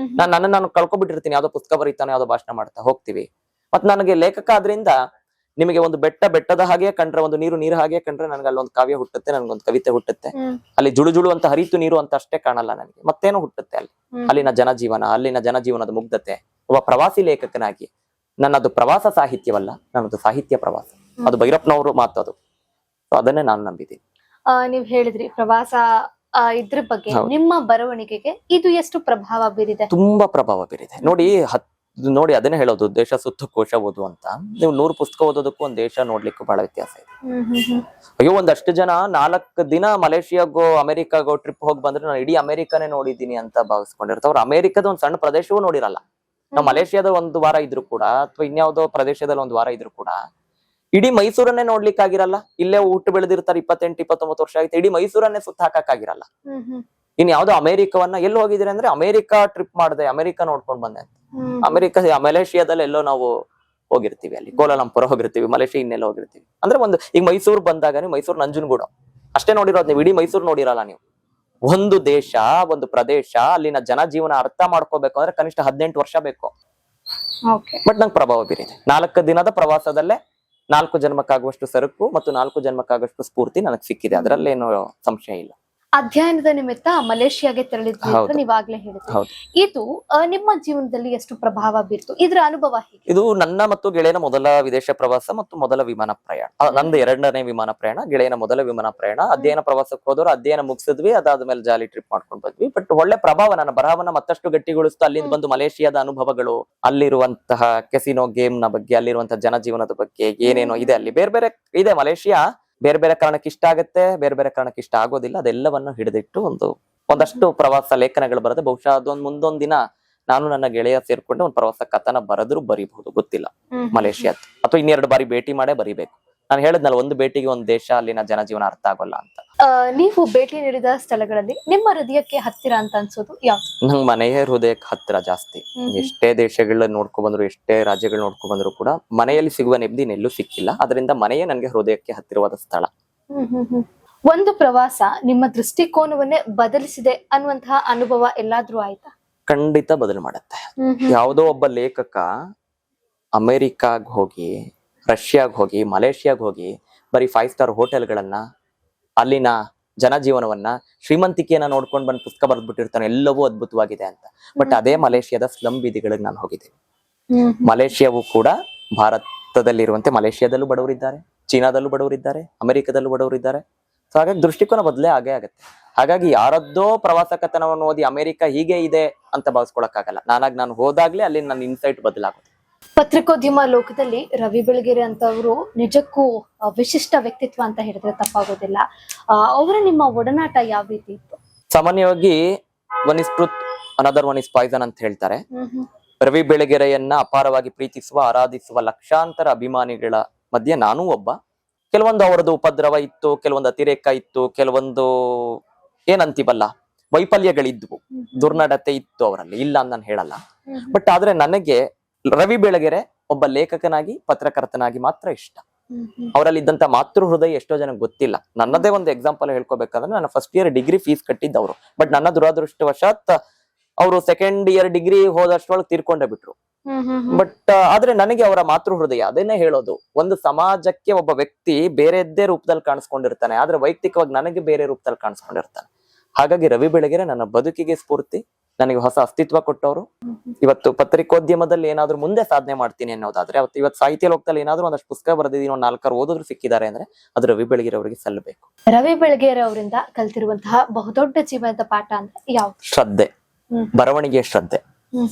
ನಾನು ಕಳ್ಕೊಂಡ್ಬಿಟ್ಟಿರ್ತೀನಿ, ಯಾವ್ದೋ ಪುಸ್ತಕ ಬರೀತಾನೆ, ಯಾವ್ದೋ ಭಾಷಣ ಮಾಡ್ತಾ ಹೋಗ್ತೀವಿ. ಮತ್ ನನಗೆ ಲೇಖಕ ಆದ್ರಿಂದ ನಿಮಗೆ ಒಂದು ಬೆಟ್ಟದ ಹಾಗೆ ಕಂಡ್ರೆ, ಒಂದು ನೀರು ಹಾಗೆ ಕಂಡ್ರೆ ನನಗೆ ಅಲ್ಲೊಂದು ಕಾವ್ಯ ಹುಟ್ಟುತ್ತೆ, ನನ್ಗೊಂದು ಕವಿತೆ ಹುಟ್ಟುತ್ತೆ. ಅಲ್ಲಿ ಜುಳು ಅಂತ ಹರಿತು ನೀರು ಅಂತ ಅಷ್ಟೇ ಕಾಣಲ್ಲ ನನಗೆ, ಮತ್ತೇನೋ ಹುಟ್ಟುತ್ತೆ ಅಲ್ಲಿ. ಅಲ್ಲಿನ ಜನಜೀವನದ ಮುಗ್ಧತೆ. ಒಬ್ಬ ಪ್ರವಾಸಿ ಲೇಖಕನಾಗಿ ನನ್ನದು ಪ್ರವಾಸ ಸಾಹಿತ್ಯವಲ್ಲ, ನನ್ನದು ಸಾಹಿತ್ಯ ಪ್ರವಾಸ. ಅದು ಭೈರಪ್ಪನವರು ಮಾತು ಅದು. ಅದನ್ನೇ ನಾನು ನಂಬಿದ್ದೀನಿ. ನೀವ್ ಹೇಳಿದ್ರಿ ಪ್ರವಾಸ, ಇದ್ರ ಬಗ್ಗೆ ನಿಮ್ಮ ಬರವಣಿಗೆಗೆ ಇದು ಎಷ್ಟು ಪ್ರಭಾವ ಬೀರಿದೆ? ತುಂಬಾ ಪ್ರಭಾವ ಬೀರಿದೆ. ನೋಡಿ ಅದನ್ನೇ ಹೇಳೋದು, ದೇಶ ಸುತ್ತ ಕೋಶ ಓದು ಅಂತ. ನೀವು 100 ಪುಸ್ತಕ ಓದೋದಕ್ಕೂ ಒಂದ್ ದೇಶ ನೋಡ್ಲಿಕ್ಕೂ ಬಹಳ ವ್ಯತ್ಯಾಸ ಇದೆ. ಅಯ್ಯೋ, ಒಂದಷ್ಟು ಜನ 4 ದಿನ ಮಲೇಷಿಯಾಗೋ ಅಮೆರಿಕಾಗೋ ಟ್ರಿಪ್ ಹೋಗಿ ಬಂದ್ರೆ ನಾನು ಇಡೀ ಅಮೆರಿಕಾನೇ ನೋಡಿದ್ದೀನಿ ಅಂತ ಭಾವಿಸ್ಕೊಂಡಿರ್ತಾರೆ. ಅವ್ರು ಅಮೆರಿಕದ ಒಂದ್ ಸಣ್ಣ ಪ್ರದೇಶವೂ ನೋಡಿರಲ್ಲ. ನಾವು ಮಲೇಷಿಯಾದ 1 ವಾರ ಇದ್ರು ಕೂಡ, ಅಥವಾ ಇನ್ಯಾವುದೋ ಪ್ರದೇಶದಲ್ಲಿ 1 ವಾರ ಇದ್ರು ಕೂಡ, ಇಡೀ ಮೈಸೂರನ್ನೇ ನೋಡ್ಲಿಕ್ಕಾಗಿರಲ್ಲ. ಇಲ್ಲೇ ಊಟ ಬೆಳೆದಿರ್ತಾರೆ, 28-29 ವರ್ಷ ಆಯ್ತು, ಇಡೀ ಮೈಸೂರನ್ನೇ ಸುತ್ತ ಹಾಕಕ್ಕಾಗಿರಲ್ಲ. ಇನ್ ಯಾವ್ದೋ ಅಮೆರಿಕವನ್ನ ಎಲ್ಲಿ ಹೋಗಿದ್ರೆ ಅಂದ್ರೆ ಅಮೆರಿಕಾ ಟ್ರಿಪ್ ಮಾಡಿದೆ, ಅಮೆರಿಕಾ ನೋಡ್ಕೊಂಡ್ ಬಂದೆ ಅಂತ. ಮಲೇಷಿಯಾದಲ್ಲಿ ಎಲ್ಲೋ ನಾವು ಹೋಗಿರ್ತೀವಿ, ಅಲ್ಲಿ ಕೋಲಾಲಂಪುರ ಹೋಗಿರ್ತೀವಿ, ಮಲೇಷಿಯಾ ಇನ್ನೆಲ್ಲ ಹೋಗಿರ್ತೀವಿ. ಅಂದ್ರೆ ಈಗ ಮೈಸೂರು ಬಂದಾಗ ನೀವು ಮೈಸೂರು ನಂಜನಗೂಡು ಅಷ್ಟೇ ನೋಡಿರೋದು, ನೀವು ಇಡೀ ಮೈಸೂರು ನೋಡಿರಲ್ಲ. ನೀವು ಒಂದು ದೇಶ, ಒಂದು ಪ್ರದೇಶ, ಅಲ್ಲಿನ ಜನಜೀವನ ಅರ್ಥ ಮಾಡ್ಕೋಬೇಕು ಅಂದ್ರೆ ಕನಿಷ್ಠ 18 ವರ್ಷ ಬೇಕು. ಬಟ್ ನಂಗೆ ಪ್ರಭಾವ ಬೀರಿದೆ. 4 ದಿನದ ಪ್ರವಾಸದಲ್ಲೇ 4 ಜನ್ಮಕ್ಕಾಗುವಷ್ಟು ಸರಕು ಮತ್ತು 4 ಜನ್ಮಕ್ಕಾಗುವಷ್ಟು ಸ್ಫೂರ್ತಿ ನನಗೆ ಸಿಕ್ಕಿದೆ. ಅದರಲ್ಲೇನು ಸಂಶಯ ಇಲ್ಲ. ಅಧ್ಯಯನದ ನಿಮಿತ್ತ ಮಲೇಷಿಯಾಗೆ ತೆರಳಿದ್ವಿ ಅಂತ ನೀವಾಗ್ಲೇ ಹೇಳಿದ್ರಿ. ಇದು ನಿಮ್ಮ ಜೀವನದಲ್ಲಿ ಎಷ್ಟು ಪ್ರಭಾವ ಬೀರ್ತು? ಇದ್ರ ಅನುಭವ ಹೇಗೆ? ಇದು ನನ್ನ ಮತ್ತು ಗೆಳೆಯನ ಮೊದಲ ವಿದೇಶ ಪ್ರವಾಸ ಮತ್ತು ಮೊದಲ ವಿಮಾನ ಪ್ರಯಾಣ. ನಂದು 2ನೇ ವಿಮಾನ ಪ್ರಯಾಣ, ಗೆಳೆಯನ ಮೊದಲ ವಿಮಾನ ಪ್ರಯಾಣ. ಅಧ್ಯಯನ ಪ್ರವಾಸಕ್ಕೆ ಹೋದವರು ಅಧ್ಯಯನ ಮುಗಿಸಿದ್ವಿ, ಅದಾದ್ಮೇಲೆ ಜಾಲಿ ಟ್ರಿಪ್ ಮಾಡ್ಕೊಂಡು ಬಂದ್ವಿ. ಬಟ್ ಒಳ್ಳೆ ಪ್ರಭಾವ, ನನ್ನ ಬರಹವನ್ನ ಮತ್ತಷ್ಟು ಗಟ್ಟಿಗೊಳಿಸ್ತು. ಅಲ್ಲಿಂದ ಬಂದು ಮಲೇಷಿಯಾದ ಅನುಭವಗಳು, ಅಲ್ಲಿರುವಂತಹ ಕೆಸಿನೋ ಗೇಮ್ ನ ಬಗ್ಗೆ, ಅಲ್ಲಿರುವಂತಹ ಜನಜೀವನದ ಬಗ್ಗೆ ಏನೇನೋ ಇದೆ. ಅಲ್ಲಿ ಬೇರೆ ಬೇರೆ ಇದೆ. ಮಲೇಷಿಯಾ ಬೇರೆ ಬೇರೆ ಕಾರಣಕ್ಕೆ ಇಷ್ಟ ಆಗುತ್ತೆ, ಬೇರೆ ಬೇರೆ ಕಾರಣಕ್ಕೆ ಇಷ್ಟ ಆಗೋದಿಲ್ಲ. ಅದೆಲ್ಲವನ್ನು ಹಿಡಿದಿಟ್ಟು ಒಂದಷ್ಟು ಪ್ರವಾಸ ಲೇಖನಗಳು ಬರುತ್ತೆ. ಬಹುಶಃ ಅದೊಂದು ಮುಂದೊಂದ್ ದಿನ ನಾನು ನನ್ನ ಗೆಳೆಯ ಸೇರ್ಕೊಂಡು ಒಂದು ಪ್ರವಾಸ ಕಥನ ಬರೆದ್ರು ಬರೀಬಹುದು, ಗೊತ್ತಿಲ್ಲ. ಮಲೇಷಿಯಾ ಅಥವಾ 2 ಬಾರಿ ಭೇಟಿ ಮಾಡೇ ಬರಿಬೇಕು. ನಾನು ಹೇಳಿದ್ನಲ್ಲ, ಒಂದು ಭೇಟಿಗೆ ಒಂದು ದೇಶ, ಅಲ್ಲಿನ ಜನಜೀವನ ಅರ್ಥ ಆಗೋಲ್ಲ ಅಂತ. ನೀವು ಭೇಟಿ ನೀಡಿದ ಸ್ಥಳಗಳಲ್ಲಿ ನಿಮ್ಮ ಹೃದಯಕ್ಕೆ ಹತ್ತಿರ ಅಂತ ಅನ್ಸೋದು ಯಾವ್ದು? ನಂಗೆ ಮನೆಯ ಹೃದಯಕ್ಕೆ ಹತ್ತಿರ ಜಾಸ್ತಿ. ಎಷ್ಟೇ ದೇಶಗಳನ್ನ ನೋಡ್ಕೊ ಬಂದ್ರು, ಎಷ್ಟೇ ರಾಜ್ಯಗಳು ನೋಡ್ಕೊ ಬಂದ್ರು ಕೂಡ ಮನೆಯಲ್ಲಿ ಸಿಗುವ ನೆಮ್ಮದಿ ಎಲ್ಲೂ ಸಿಕ್ಕಿಲ್ಲ. ಅದರಿಂದ ಮನೆಯೇ ನನಗೆ ಹೃದಯಕ್ಕೆ ಹತ್ತಿರವಾದ ಸ್ಥಳ. ಒಂದು ಪ್ರವಾಸ ನಿಮ್ಮ ದೃಷ್ಟಿಕೋನವನ್ನೇ ಬದಲಿಸಿದೆ ಅನ್ನುವಂತಹ ಅನುಭವ ಎಲ್ಲಾದ್ರೂ ಆಯ್ತಾ? ಖಂಡಿತ ಬದಲು ಮಾಡುತ್ತೆ. ಯಾವುದೋ ಒಬ್ಬ ಲೇಖಕ ಅಮೆರಿಕಾಗ್ ಹೋಗಿ, ರಷ್ಯಾಗ್ ಹೋಗಿ, ಮಲೇಷಿಯಾಗ್ ಹೋಗಿ ಬರೀ 5 ಸ್ಟಾರ್ ಹೋಟೆಲ್ಗಳನ್ನ, ಅಲ್ಲಿನ ಜನಜೀವನವನ್ನ, ಶ್ರೀಮಂತಿಕೆಯನ್ನ ನೋಡ್ಕೊಂಡು ಬಂದು ಪುಸ್ತಕ ಬರೆದ್ಬಿಟ್ಟಿರ್ತಾನೆ, ಎಲ್ಲವೂ ಅದ್ಭುತವಾಗಿದೆ ಅಂತ. ಬಟ್ ಅದೇ ಮಲೇಷಿಯಾದ ಸ್ಲಮ್ ಬೀದಿಗಳಿಗೆ ನಾನು ಹೋಗಿದ್ದೀನಿ. ಮಲೇಷಿಯಾವು ಕೂಡ ಭಾರತದಲ್ಲಿರುವಂತೆ ಮಲೇಷಿಯಾದಲ್ಲೂ ಬಡವರಿದ್ದಾರೆ, ಚೀನಾದಲ್ಲೂ ಬಡವರಿದ್ದಾರೆ, ಅಮೆರಿಕದಲ್ಲೂ ಬಡವರಿದ್ದಾರೆ. ಸೊ ಹಾಗಾಗಿ ದೃಷ್ಟಿಕೋನ ಬದಲೇ ಆಗೇ ಆಗುತ್ತೆ. ಹಾಗಾಗಿ ಯಾರದ್ದೋ ಪ್ರವಾಸ ಕಥನವನ್ನು ಓದಿ ಅಮೆರಿಕ ಹೀಗೆ ಇದೆ ಅಂತ ಭಾವಿಸ್ಕೊಳಕ್ಕಾಗಲ್ಲ. ನಾನು ಹೋದಾಗ್ಲೇ ಅಲ್ಲಿ ನನ್ನ ಇನ್ಸೈಟ್ ಬದಲಾಗುತ್ತೆ. ಪತ್ರಿಕೋದ್ಯಮ ಲೋಕದಲ್ಲಿ ರವಿ ಬೆಳಗೆರೆ ಅಂತವರು ನಿಜಕ್ಕೂ ವಿಶಿಷ್ಟ ವ್ಯಕ್ತಿತ್ವ ಅಂತ ಹೇಳಿದ್ರೆ ತಪ್ಪಾಗೋದಿಲ್ಲ. ಅವರ ನಿಮ್ಮ ಒಡನಾಟ ಯಾವ ರೀತಿ ಇತ್ತು? ಸಾಮಾನ್ಯವಾಗಿ one is truth, another one is poison ಅಂತ ಹೇಳ್ತಾರೆ. ರವಿ ಬೆಳಗೆರೆಯನ್ನ ಅಪಾರವಾಗಿ ಪ್ರೀತಿಸುವ, ಆರಾಧಿಸುವ ಲಕ್ಷಾಂತರ ಅಭಿಮಾನಿಗಳ ಮಧ್ಯೆ ನಾನೂ ಒಬ್ಬ. ಕೆಲವೊಂದು ಅವರದ್ದು ಉಪದ್ರವ ಇತ್ತು, ಕೆಲವೊಂದು ಅತಿರೇಕ ಇತ್ತು, ಕೆಲವೊಂದು ಏನಂತೀವಲ್ಲ ವೈಫಲ್ಯಗಳಿದ್ವು, ದುರ್ನಡತೆ ಇತ್ತು ಅವರಲ್ಲಿ, ಇಲ್ಲ ಅಂತ ನಾನು ಹೇಳಲ್ಲ. ಬಟ್ ಆದ್ರೆ ನನಗೆ ರವಿ ಬೆಳಗೆರೆ ಒಬ್ಬ ಲೇಖಕನಾಗಿ, ಪತ್ರಕರ್ತನಾಗಿ ಮಾತ್ರ ಇಷ್ಟ. ಅವರಲ್ಲಿ ಇದ್ದಂತ ಮಾತೃ ಹೃದಯ ಎಷ್ಟೋ ಜನಕ್ಕೆ ಗೊತ್ತಿಲ್ಲ. ನನ್ನದೇ ಒಂದು ಎಕ್ಸಾಂಪಲ್ ಹೇಳ್ಕೋಬೇಕಂದ್ರೆ, ನನ್ನ ಫಸ್ಟ್ ಇಯರ್ ಡಿಗ್ರಿ ಫೀಸ್ ಕಟ್ಟಿದ್ದವರು. ಬಟ್ ನನ್ನ ದುರಾದೃಷ್ಟವಶಾತ್ ಅವರು ಸೆಕೆಂಡ್ ಇಯರ್ ಡಿಗ್ರಿ ಹೋದಷ್ಟೊಳಗೆ ತೀರ್ಕೊಂಡೇ ಬಿಟ್ರು. ಬಟ್ ಆದ್ರೆ ನನಗೆ ಅವರ ಮಾತೃ ಹೃದಯ ಅದನ್ನೇ ಹೇಳೋದು. ಒಂದು ಸಮಾಜಕ್ಕೆ ಒಬ್ಬ ವ್ಯಕ್ತಿ ಬೇರೆದ್ದೇ ರೂಪದಲ್ಲಿ ಕಾಣಿಸ್ಕೊಂಡಿರ್ತಾನೆ, ಆದ್ರೆ ವೈಯಕ್ತಿಕವಾಗಿ ನನಗೆ ಬೇರೆ ರೂಪದಲ್ಲಿ ಕಾಣಿಸ್ಕೊಂಡಿರ್ತಾನೆ. ಹಾಗಾಗಿ ರವಿ ಬೆಳಗೆರೆ ನನ್ನ ಬದುಕಿಗೆ ಸ್ಫೂರ್ತಿ, ನನಗೆ ಹೊಸ ಅಸ್ತಿತ್ವ ಕೊಟ್ಟವರು. ಇವತ್ತು ಪತ್ರಿಕೋದ್ಯಮದಲ್ಲಿ ಏನಾದ್ರು ಮುಂದೆ ಸಾಧನೆ ಮಾಡ್ತೀನಿ ಅನ್ನೋದಾದ್ರೆ, ಇವತ್ತು ಸಾಹಿತ್ಯ ಲೋಕದಲ್ಲಿ ಏನಾದ್ರು ಒಂದಷ್ಟು ಪುಸ್ತಕ ಬರೆದಿದ್ದೀನಿ, ಒಂದು 4 ಓದಿದ್ರು ಸಿಕ್ಕಿದ್ದಾರೆ ಅಂದ್ರೆ ಅದು ರವಿ ಬೆಳಗೆರೆ ಅವರಿಗೆ ಸಲ್ಲಬೇಕು. ರವಿ ಬೆಳಗೆರೆ ಅವರಿಂದ ಕಲ್ತಿರುವಂತಹ ಬಹುದೊಡ್ಡ ಜೀವನದ ಪಾಠ ಅಂದ್ರೆ ಯಾವ್ದು? ಶ್ರದ್ಧೆ, ಬರವಣಿಗೆ ಶ್ರದ್ಧೆ.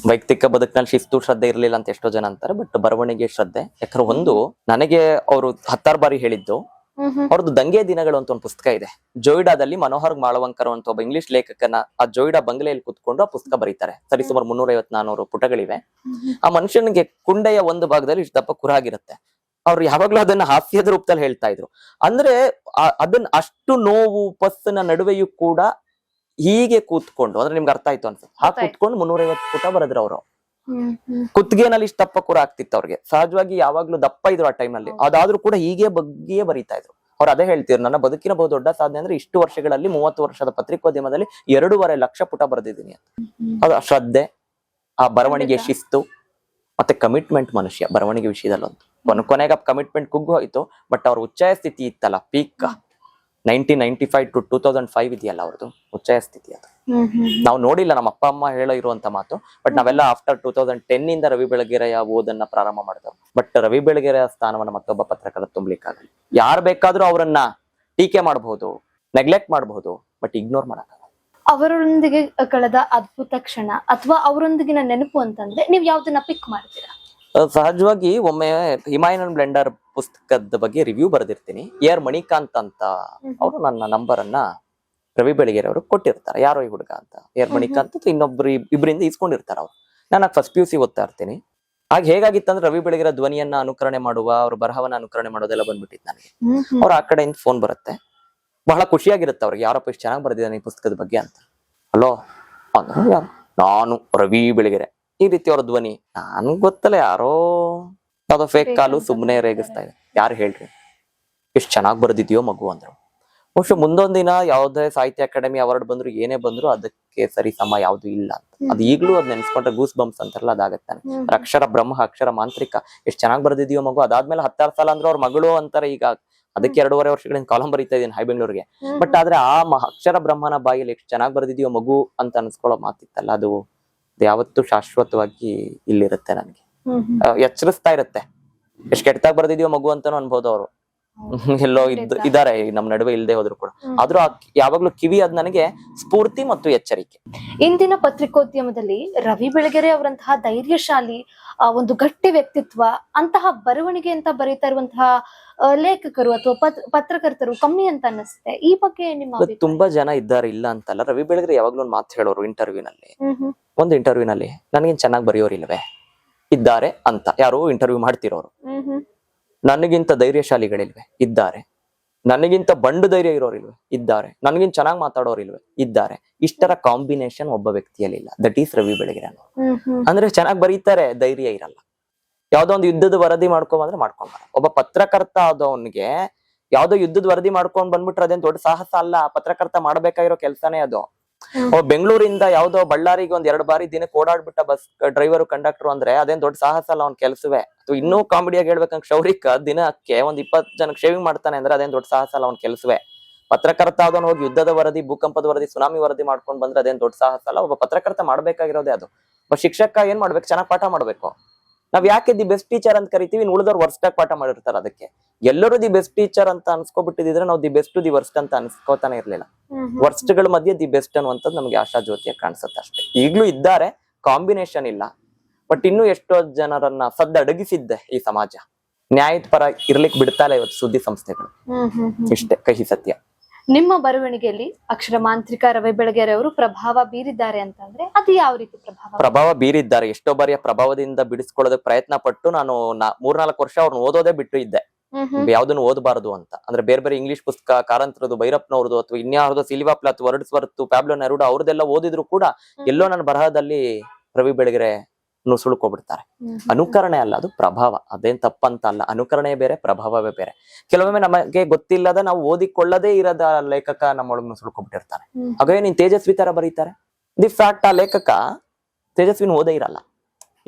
ವೈಯಕ್ತಿಕ ಬದುಕಿನಲ್ಲಿ ಶಿಸ್ತು ಶ್ರದ್ಧೆ ಇರ್ಲಿಲ್ಲ ಅಂತ ಎಷ್ಟೋ ಜನ ಅಂತಾರೆ, ಬಟ್ ಬರವಣಿಗೆ ಶ್ರದ್ಧೆ. ಯಾಕಂದ್ರೆ ಒಂದು ನನಗೆ ಅವರು 10 ಬಾರಿ ಹೇಳಿದ್ದು, ಅವ್ರದ್ದು ದಂಗೆ ದಿನಗಳು ಅಂತ ಒಂದು ಪುಸ್ತಕ ಇದೆ. ಜೋಯಿಡಾದಲ್ಲಿ ಮನೋಹರ್ ಮಾಳವಂಕರ್ ಅಂತ ಒಬ್ಬ ಇಂಗ್ಲಿಷ್ ಲೇಖಕನ ಆ ಜೋಯಿಡಾ ಬಂಗ್ಲೆಯಲ್ಲಿ ಕುತ್ಕೊಂಡು ಆ ಪುಸ್ತಕ ಬರೀತಾರೆ. ಸರಿಸುಮಾರು 350-400 ಪುಟಗಳಿವೆ. ಆ ಮನುಷ್ಯನಿಗೆ ಕುಂಡೆಯ ಒಂದು ಭಾಗದಲ್ಲಿ ಇಷ್ಟು ದಪ್ಪ ಕುರಾಗಿರುತ್ತೆ. ಅವ್ರು ಯಾವಾಗ್ಲೂ ಅದನ್ನ ಹಾಸ್ಯದ ರೂಪದಲ್ಲಿ ಹೇಳ್ತಾ ಇದ್ರು. ಅಂದ್ರೆ ಅದನ್ನ ಅಷ್ಟು ನೋವು ಪಸ್ಸಿನ ನಡುವೆಯೂ ಕೂಡ ಹೀಗೆ ಕೂತ್ಕೊಂಡು, ಅಂದ್ರೆ ನಿಮ್ಗೆ ಅರ್ಥ ಆಯ್ತು ಅನ್ಸುತ್ತೆ, ಆ ಕೂತ್ಕೊಂಡು 350 ಪುಟ ಬರೆದ್ರು ಅವರು. ಕುತ್ತಿಗೆನಲ್ಲಿ ಇಷ್ಟು ದಪ್ಪ ಕುರ ಆಗ್ತಿತ್ತು ಅವ್ರಿಗೆ. ಸಹಜವಾಗಿ ಯಾವಾಗ್ಲೂ ದಪ್ಪ ಇದ್ರು ಆ ಟೈಮ್ನಲ್ಲಿ. ಅದಾದ್ರೂ ಕೂಡ ಹೀಗೆ ಬಗ್ಗಿಯೇ ಬರೀತಾ ಇದ್ರು. ಅವ್ರು ಅದೇ ಹೇಳ್ತಿದ್ರು, ನನ್ನ ಬದುಕಿನ ಬಹು ದೊಡ್ಡ ಸಾಧನೆ ಅಂದ್ರೆ ಇಷ್ಟು ವರ್ಷಗಳಲ್ಲಿ 30 ವರ್ಷದ ಪತ್ರಿಕೋದ್ಯಮದಲ್ಲಿ 2.5 ಲಕ್ಷ ಪುಟ ಬರೆದಿದ್ದೀನಿ ಅಂತ. ಅದು ಶ್ರದ್ಧೆ, ಆ ಬರವಣಿಗೆ ಶಿಸ್ತು, ಮತ್ತೆ ಕಮಿಟ್ಮೆಂಟ್. ಮನುಷ್ಯ ಬರವಣಿಗೆ ವಿಷಯದಲ್ಲಿ ಕೊನೆಗೆ ಕಮಿಟ್ಮೆಂಟ್ ಕುಗ್ಗು ಹೋಯ್ತು, ಬಟ್ ಅವ್ರ ಉಚ್ಚಾಯ ಸ್ಥಿತಿ ಇತ್ತಲ್ಲ, ಪೀಕ್ 1995 to 2005 ಇದೆಯಲ್ಲ ಅವ್ರದ್ದು ಉಚ್ಚಾಯ ಸ್ಥಿತಿ. ಅದು ನಾವು ನೋಡಿಲ್ಲ, ನಮ್ಮ ಅಪ್ಪ ಅಮ್ಮ ಹೇಳೋ ಇರುವಂತ ಮಾತು. ಬಟ್ ನಾವೆಲ್ಲ ಆಫ್ಟರ್ 2010 ಇಂದ ರವಿ ಬೆಳಗೆರೆಯ ಓದನ್ನ ಪ್ರಾರಂಭ ಮಾಡಿದವು. ಬಟ್ ರವಿ ಬೆಳಗೆರೆಯ ಸ್ಥಾನವನ್ನ ಮತ್ತೊಬ್ಬ ಪತ್ರಕರ್ತ ತುಂಬಲಿಕ್ಕಾಗಲ್ಲ. ಯಾರು ಬೇಕಾದ್ರೂ ಅವರನ್ನ ಟೀಕೆ ಮಾಡಬಹುದು, ನೆಗ್ಲೆಕ್ಟ್ ಮಾಡಬಹುದು, ಬಟ್ ಇಗ್ನೋರ್ ಮಾಡಕ್ಕಾಗಲ್ಲ. ಅವರೊಂದಿಗೆ ಕಳೆದ ಅದ್ಭುತ ಕ್ಷಣ ಅಥವಾ ಅವರೊಂದಿಗಿನ ನೆನಪು ಅಂತಂದ್ರೆ ನೀವ್ ಯಾವ್ದನ್ನ ಪಿಕ್ ಮಾಡ್ತೀರಾ? ಸಹಜವಾಗಿ ಒಮ್ಮೆ ಹಿಮಾಯನ್ ಬ್ಲೆಂಡರ್ ಪುಸ್ತಕದ ಬಗ್ಗೆ ರಿವ್ಯೂ ಬರೆದಿರ್ತೀನಿ. AR ಮಣಿಕಾಂತ್ ಅಂತ ಅವರು ನನ್ನ ನಂಬರ್ ಅನ್ನ ರವಿ ಬೆಳಗೆರೆ ಅವರು ಕೊಟ್ಟಿರ್ತಾರೆ. ಯಾರೋ ಈ ಹುಡುಗ ಅಂತ AR ಮಣಿಕಾಂತ್ ಇಬ್ಬರಿಂದ ಇಸ್ಕೊಂಡಿರ್ತಾರೆ ಅವ್ರು. ನಾನು ಫಸ್ಟ್ PUC ಓದ್ತಾ ಇರ್ತೀನಿ. ಆಗ ಹೇಗಾಗಿತ್ತಂದ್ರೆ ರವಿ ಬೆಳಗೆರೆ ಧ್ವನಿಯನ್ನ ಅನುಕರಣೆ ಮಾಡುವ, ಅವ್ರ ಬರಹವನ್ನ ಅನುಕರಣೆ ಮಾಡೋದೆಲ್ಲ ಬಂದ್ಬಿಟ್ಟಿತ್ತು ನನಗೆ. ಅವ್ರ ಆ ಕಡೆಯಿಂದ ಫೋನ್ ಬರುತ್ತೆ, ಬಹಳ ಖುಷಿಯಾಗಿರುತ್ತೆ ಅವ್ರಿಗೆ. ಯಾರಪ್ಪ ಇಷ್ಟು ಚೆನ್ನಾಗಿ ಬರೆದಿದ್ದಾನೆ ಈ ಪುಸ್ತಕದ ಬಗ್ಗೆ ಅಂತ. ಹಲೋ ಯಾರು? ನಾನು ರವಿ ಬೆಳಗೆರೆ. ಈ ರೀತಿ ಅವ್ರ ಧ್ವನಿ. ನನ್ಗೆ ಗೊತ್ತಲ್ಲ, ಯಾರೋ ಯಾವ್ದೋ ಫೇಕ್ ಕಾಲು ಸುಮ್ಮನೆ ರೇಗಿಸ್ತಾ ಇದೆ. ಯಾರು ಹೇಳ್ರಿ, ಎಷ್ಟು ಚೆನ್ನಾಗಿ ಬರೆದಿದ್ಯೋ ಮಗು ಅಂದ್ರು. ಬಹುಶಃ ಮುಂದೊಂದ್ ದಿನ ಯಾವ್ದೇ ಸಾಹಿತ್ಯ ಅಕಾಡೆಮಿ ಅವಾರ್ಡ್ ಬಂದ್ರು, ಏನೇ ಬಂದ್ರು ಅದಕ್ಕೆ ಸರಿ ಸಮ ಯಾವ್ದು ಇಲ್ಲ ಅಂತ. ಅದು ಈಗ್ಲೂ ಅದ್ ನೆನ್ಸ್ಕೊಂಡ್ರೆ ಗೂಸ್ ಬಂಪ್ಸ್ ಅಂತಾರಲ್ಲ, ಅದಾಗತ್ತಾನೆ. ಅಕ್ಷರ ಬ್ರಹ್ಮ, ಅಕ್ಷರ ಮಾಂತ್ರಿಕ, ಎಷ್ಟು ಚೆನ್ನಾಗಿ ಬರೆದಿದ್ಯೋ ಮಗು. ಅದಾದ್ಮೇಲೆ 16 ಸಾಲ ಅಂದ್ರೆ ಅವ್ರ ಮಗಳು ಅಂತಾರೆ. ಈಗ ಅದಕ್ಕೆ 2.5 ವರ್ಷಗಳಿಂದ ಕಾಲಂ ಬರೀತಾ ಇದೀನಿ ಹೈ ಬೆಂಗಳೂರಿಗೆ. ಬಟ್ ಆದ್ರೆ ಆ ಅಕ್ಷರ ಬ್ರಹ್ಮನ ಬಾಯಲ್ಲಿ ಎಷ್ಟು ಚೆನ್ನಾಗಿ ಬರೆದಿದ್ಯೋ ಮಗು ಅಂತ ಅನ್ಸ್ಕೊಳ್ಳೋ ಮಾತಿತ್ತಲ್ಲ, ಅದು ಯಾವತ್ತೂ ಶಾಶ್ವತವಾಗಿ ಇಲ್ಲಿರುತ್ತೆ. ನನಗೆ ಎಚ್ಚರಿಸ್ತಾ ಇರುತ್ತೆ. ಎಷ್ಟ್ ಕೆಟ್ಟದಾಗಿ ಬರ್ದಿದ್ಯೋ ಮಗು ಅಂತಾನು ಅನ್ಬೋದು ಅವರು. ಎಲ್ಲೋ ಇದಾರೆ ನಮ್ ನಡುವೆ ಇಲ್ದೆ ಹೋದ್ರು ಕೂಡ. ಆದ್ರೂ ಯಾವಾಗ್ಲೂ ಕಿವಿ ಅದ್ ನನಗೆ ಸ್ಫೂರ್ತಿ ಮತ್ತು ಎಚ್ಚರಿಕೆ. ಇಂದಿನ ಪತ್ರಿಕೋದ್ಯಮದಲ್ಲಿ ರವಿ ಬೆಳಗೆರೆ ಅವರಂತಹ ಧೈರ್ಯಶಾಲಿ, ಒಂದು ಗಟ್ಟಿ ವ್ಯಕ್ತಿತ್ವ, ಅಂತಹ ಬರವಣಿಗೆ ಅಂತ ಬರೀತಾ ಇರುವಂತಹ ಲೇಖಕರು ಅಥವಾ ಪತ್ರಕರ್ತರು ಕಮ್ಮಿ ಅಂತ ಅನ್ನಿಸುತ್ತೆ. ಈ ಬಗ್ಗೆ ನಿಮ್ಮ ತುಂಬಾ ಜನ ಇದ್ದಾರೆ, ಇಲ್ಲ ಅಂತಲ್ಲ. ರವಿ ಬೆಳಗೆರೆ ಯಾವಾಗ್ಲೂ ಒಂದು ಮಾತು ಹೇಳೋರು ಇಂಟರ್ವ್ಯೂನಲ್ಲಿ. ಒಂದು ಇಂಟರ್ವ್ಯೂನಲ್ಲಿ, ನನಗೇನ್ ಚೆನ್ನಾಗಿ ಬರೆಯೋರಿಲ್ವೇ? ಇದ್ದಾರೆ ಅಂತ ಯಾರು ಇಂಟರ್ವ್ಯೂ ಮಾಡ್ತಿರೋರು. ನನಗಿಂತ ಧೈರ್ಯಶಾಲಿಗಳಿಲ್ವೇ? ಇದ್ದಾರೆ. ನನಗಿಂತ ಬಂಡು ಧೈರ್ಯ ಇರೋರಿಲ್ವೇ? ಇದ್ದಾರೆ. ನನಗಿಂತ ಚೆನ್ನಾಗಿ ಮಾತಾಡೋರಿಲ್ವೇ? ಇದ್ದಾರೆ. ಇಷ್ಟರ ಕಾಂಬಿನೇಷನ್ ಒಬ್ಬ ವ್ಯಕ್ತಿಯಲ್ಲಿ ಇಲ್ಲ. ದಟ್ ಈಸ್ ರವಿ ಬೆಳಗೆರೆ ಅನ್ನೋರು. ಅಂದ್ರೆ ಚೆನ್ನಾಗಿ ಬರೀತಾರೆ, ಧೈರ್ಯ ಇರಲ್ಲ. ಯಾವ್ದೋ ಒಂದು ಯುದ್ಧದ ವರದಿ ಮಾಡ್ಕೊಂಡ್ಬಂದ್ರೆ ಮಾಡ್ಕೊಂಡ್ಬಾರ. ಒಬ್ಬ ಪತ್ರಕರ್ತ ಆದವನ್ಗೆ ಯಾವ್ದೋ ಯುದ್ಧದ ವರದಿ ಮಾಡ್ಕೊಂಡ್ ಬಂದ್ಬಿಟ್ರೆ ಅದೇನ್ ದೊಡ್ಡ ಸಾಹಸ ಅಲ್ಲ. ಪತ್ರಕರ್ತ ಮಾಡ್ಬೇಕಾಗಿರೋ ಕೆಲ್ಸನೇ ಅದು. ಬೆಂಗಳೂರಿಂದ ಯಾವ್ದೋ ಬಳ್ಳಾರಿಗೆ ಒಂದ್ 2 ಬಾರಿ ದಿನಕ್ಕೆ ಓಡಾಡ್ಬಿಟ್ಟ ಬಸ್ ಡ್ರೈವರ್ ಕಂಡಕ್ಟರ್ ಅಂದ್ರೆ ಅದೇನ್ ದೊಡ್ಡ ಸಾಹಸ ಅಲ್ಲ, ಅವ್ನ ಕೆಲ್ಸವೇ. ಅಥವಾ ಇನ್ನೂ ಕಾಮಿಡಿಯಾಗಿ ಹೇಳ್ಬೇಕಂದ್ರೆ ಕ್ಷೌರಿಕ ದಿನಕ್ಕೆ ಒಂದ್ 20 ಜನಕ್ಕೆ ಶೇವಿಂಗ್ ಮಾಡ್ತಾನೆ ಅಂದ್ರೆ ಅದೇನ್ ದೊಡ್ಡ ಸಾಹಸ ಅಲ್ಲ, ಅವ್ನ ಕೆಲ್ಸವೇ. ಪತ್ರಕರ್ತ ಆದವನು ಹೋಗಿ ಯುದ್ಧದ ವರದಿ, ಭೂಕಂಪದ ವರದಿ, ಸುನಾಮಿ ವರದಿ ಮಾಡ್ಕೊಂಡ್ ಬಂದ್ರೆ ಅದೇನ್ ದೊಡ್ಡ ಸಾಹಸ ಅಲ್ಲ. ಒಬ್ಬ ಪತ್ರಕರ್ತ ಮಾಡ್ಬೇಕಾಗಿರೋದೇ ಅದು. ಒಬ್ಬ ಶಿಕ್ಷಕ ಏನ್ ಮಾಡ್ಬೇಕು? ಚೆನ್ನಾಗಿ ಪಾಠ ಮಾಡ್ಬೇಕು. ನಾವ್ ಯಾಕೆ ದಿ ಬೆಸ್ಟ್ ಟೀಚರ್ ಅಂತ ಕರಿತೀವಿ? ಉಳಿದವ್ರು ವರ್ಸ್ಟ್ ಆಗಿ ಪಾಠ ಮಾಡಿರ್ತಾರೆ. ಅದಕ್ಕೆ ಎಲ್ಲರೂ ದಿ ಬೆಸ್ಟ್ ಟೀಚರ್ ಅಂತ ಅನ್ಸ್ಕೊಬಿಟ್ಟಿದ್ರೆ ನಾವು ದಿ ಬೆಸ್ಟ್ ದಿ ವರ್ಸ್ಟ್ ಅಂತ ಅನ್ಸ್ಕೋತಾನೆ ಇರ್ಲಿಲ್ಲ. ವರ್ಸ್ಟ್ ಗಳ ಮಧ್ಯೆ ದಿ ಬೆಸ್ಟ್ ಅನ್ನುವಂಥದ್ದು ನಮ್ಗೆ ಆಶಾ ಜ್ಯೋತಿಯಾಗಿ ಕಾಣಿಸುತ್ತೆ ಅಷ್ಟೇ. ಈಗ್ಲೂ ಇದ್ದಾರೆ, ಕಾಂಬಿನೇಷನ್ ಇಲ್ಲ. ಬಟ್ ಇನ್ನೂ ಎಷ್ಟೋ ಜನರನ್ನ ಸದ್ದಡಗಿಸಿದ್ದೆ ಈ ಸಮಾಜ. ನ್ಯಾಯದ ಪರ ಇರ್ಲಿಕ್ಕೆ ಬಿಡ್ತಾ ಇಲ್ಲ ಇವತ್ತು ಸುದ್ದಿ ಸಂಸ್ಥೆಗಳು. ಇಷ್ಟೇ ಕಹಿ ಸತ್ಯ. ನಿಮ್ಮ ಬರವಣಿಗೆಯಲ್ಲಿ ಅಕ್ಷರ ಮಾಂತ್ರಿಕ ರವಿ ಬೆಳಗೆರೆ ಅವರು ಪ್ರಭಾವ ಬೀರಿದ್ದಾರೆ ಅಂತಂದ್ರೆ ಅದು ಯಾವ ರೀತಿ ಪ್ರಭಾವ ಬೀರಿದ್ದಾರೆ? ಎಷ್ಟೋ ಬಾರಿಯ ಪ್ರಭಾವದಿಂದ ಬಿಡಿಸ್ಕೊಳ್ಳೋದಕ್ಕೆ ಪ್ರಯತ್ನ ಪಟ್ಟು ನಾನು 3-4 ವರ್ಷ ಅವ್ರನ್ನ ಓದೋದೇ ಬಿಟ್ಟು ಇದ್ದೆ. ಯಾವ್ದನ್ನು ಓದಬಾರದು ಅಂತ. ಅಂದ್ರೆ ಬೇರೆ ಬೇರೆ ಇಂಗ್ಲಿಷ್ ಪುಸ್ತಕ, ಕಾರಂತರದು, ಭೈರಪ್ಪನವ್ರದ್ದು, ಅಥವಾ ಇನ್ಯಾವ್ದು ಸಿಲ್ವಾ ಪ್ಲಾತ್, ವರ್ಡ್ಸ್ವರ್ತ್, ಪ್ಯಾಬ್ಲೋ ನೆರೂಡ ಅವ್ರದ್ದೆಲ್ಲ ಓದಿದ್ರು ಕೂಡ ಎಲ್ಲೋ ನನ್ನ ಬರಹದಲ್ಲಿ ರವಿ ಬೆಳಗೆರೆ ನುಸುಳ್ಕೊಬಿಡ್ತಾರೆ. ಅನುಕರಣೆ ಅಲ್ಲ, ಅದು ಪ್ರಭಾವ. ಅದೇನ್ ತಪ್ಪಂತ ಅಲ್ಲ. ಅನುಕರಣೆ ಬೇರೆ, ಪ್ರಭಾವವೇ ಬೇರೆ. ಕೆಲವೊಮ್ಮೆ ನಮಗೆ ಗೊತ್ತಿಲ್ಲದ, ನಾವು ಓದಿಕೊಳ್ಳದೇ ಇರದ ಲೇಖಕ ನಮ್ಮೊಳಗೆ ನುಸುಳ್ಕೊಬಿಟ್ಟಿರ್ತಾನೆ. ಹಾಗಾಗಿ ನೀನ್ ತೇಜಸ್ವಿ ತರ ಬರೀತಾರೆ. ದಿ ಫ್ಯಾಕ್ಟ್ ಆ ಲೇಖಕ ತೇಜಸ್ವಿನ ಓದೇ ಇರಲ್ಲ.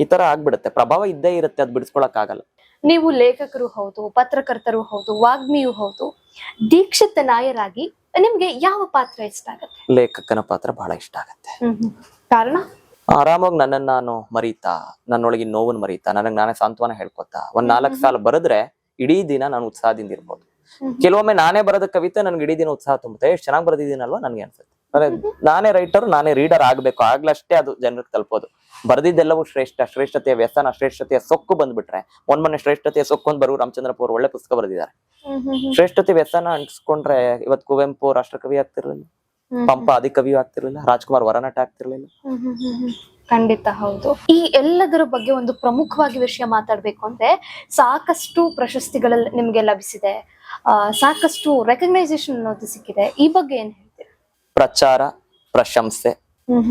ಈ ತರ ಆಗ್ಬಿಡುತ್ತೆ, ಪ್ರಭಾವ ಇದ್ದೇ ಇರುತ್ತೆ, ಅದ್ ಬಿಡಿಸ್ಕೊಳಕ್ ಆಗಲ್ಲ. ನೀವು ಲೇಖಕರು ಹೌದು, ಪತ್ರಕರ್ತರು ಹೌದು, ವಾಗ್ಮಿಯೂ ಹೌದು. ದೀಕ್ಷಿತ್ ನಾಯರಾಗಿ ನಿಮ್ಗೆ ಯಾವ ಪಾತ್ರ ಇಷ್ಟ ಆಗತ್ತೆ? ಲೇಖಕನ ಪಾತ್ರ ಬಹಳ ಇಷ್ಟ ಆಗತ್ತೆ. ಕಾರಣ? ಆರಾಮಾಗಿ ನನ್ನನ್ನು ನಾನು ಮರೀತಾ, ನನ್ನೊಳಗಿನ ನೋವನ್ನು ಮರೀತಾ, ನನಗ್ ನಾನೇ ಸಾಂತ್ವನ ಹೇಳ್ಕೊತಾ, ಒಂದ್ 4 ಸಾಲ ಬರೆದ್ರೆ ಇಡೀ ದಿನ ನಾನು ಉತ್ಸಾಹದಿಂದ ಇರ್ಬೋದು. ಕೆಲವೊಮ್ಮೆ ನಾನೇ ಬರೋದ ಕವಿತೆ ನನ್ಗೆ ಇಡೀ ದಿನ ಉತ್ಸಾಹ ತುಂಬುತ್ತೆ. ಎಷ್ಟು ಚೆನ್ನಾಗಿ ಬರೆದಿದ್ದೀನಲ್ವಾ ನನ್ಗೆ ಅನ್ಸುತ್ತೆ. ಅಂದ್ರೆ ನಾನೇ ರೈಟರ್, ನಾನೇ ರೀಡರ್ ಆಗ್ಬೇಕು, ಆಗ್ಲಷ್ಟೇ ಅದು ಜನರಿಗೆ ತಲುಪೋದು. ಬರ್ದಿದ್ದೆಲ್ಲವೂ ಶ್ರೇಷ್ಠ, ಶ್ರೇಷ್ಠತೆಯ ವ್ಯಸನ, ಶ್ರೇಷ್ಠತೆಯ ಸೊಕ್ಕು ಬಂದ್ಬಿಟ್ರೆ, ಮೊನ್ನೆ ಶ್ರೇಷ್ಠತೆಯ ಸೊಕ್ಕು ಅಂತ ಬರುವ ರಾಮಚಂದ್ರಪ್ಪ ಅವರು ಒಳ್ಳೆ ಪುಸ್ತಕ ಬರೆದಿದ್ದಾರೆ. ಶ್ರೇಷ್ಠತೆ ವ್ಯಸನ ಅಂಟಿಸ್ಕೊಂಡ್ರೆ ಇವತ್ ಕುವೆಂಪು ರಾಷ್ಟ್ರಕವಿ ಆಗ್ತಿರ್ಲಿಲ್ಲ, ಪಂಪ ಆದಿಕವಿ ಆಗ್ತಿರ್ಲಿಲ್ಲ, ರಾಜ್ಕುಮಾರ್ ವರನಟ ಆಗ್ತಿರ್ಲಿಲ್ಲ. ಖಂಡಿತ ಹೌದು. ಈ ಎಲ್ಲದರ ಬಗ್ಗೆ ಒಂದು ಪ್ರಮುಖವಾಗಿ ವಿಷಯ ಮಾತಾಡ್ಬೇಕು ಅಂದ್ರೆ, ಸಾಕಷ್ಟು ಪ್ರಶಸ್ತಿಗಳಲ್ಲಿ ನಿಮ್ಗೆ ಲಭಿಸಿದೆ, ಸಾಕಷ್ಟು ರೆಕಗ್ನೈಸೇಷನ್ ಅನ್ನೋದು ಸಿಕ್ಕಿದೆ. ಈ ಬಗ್ಗೆ ಏನ್ ಹೇಳ್ತೀರಾ? ಪ್ರಚಾರ, ಪ್ರಶಂಸೆ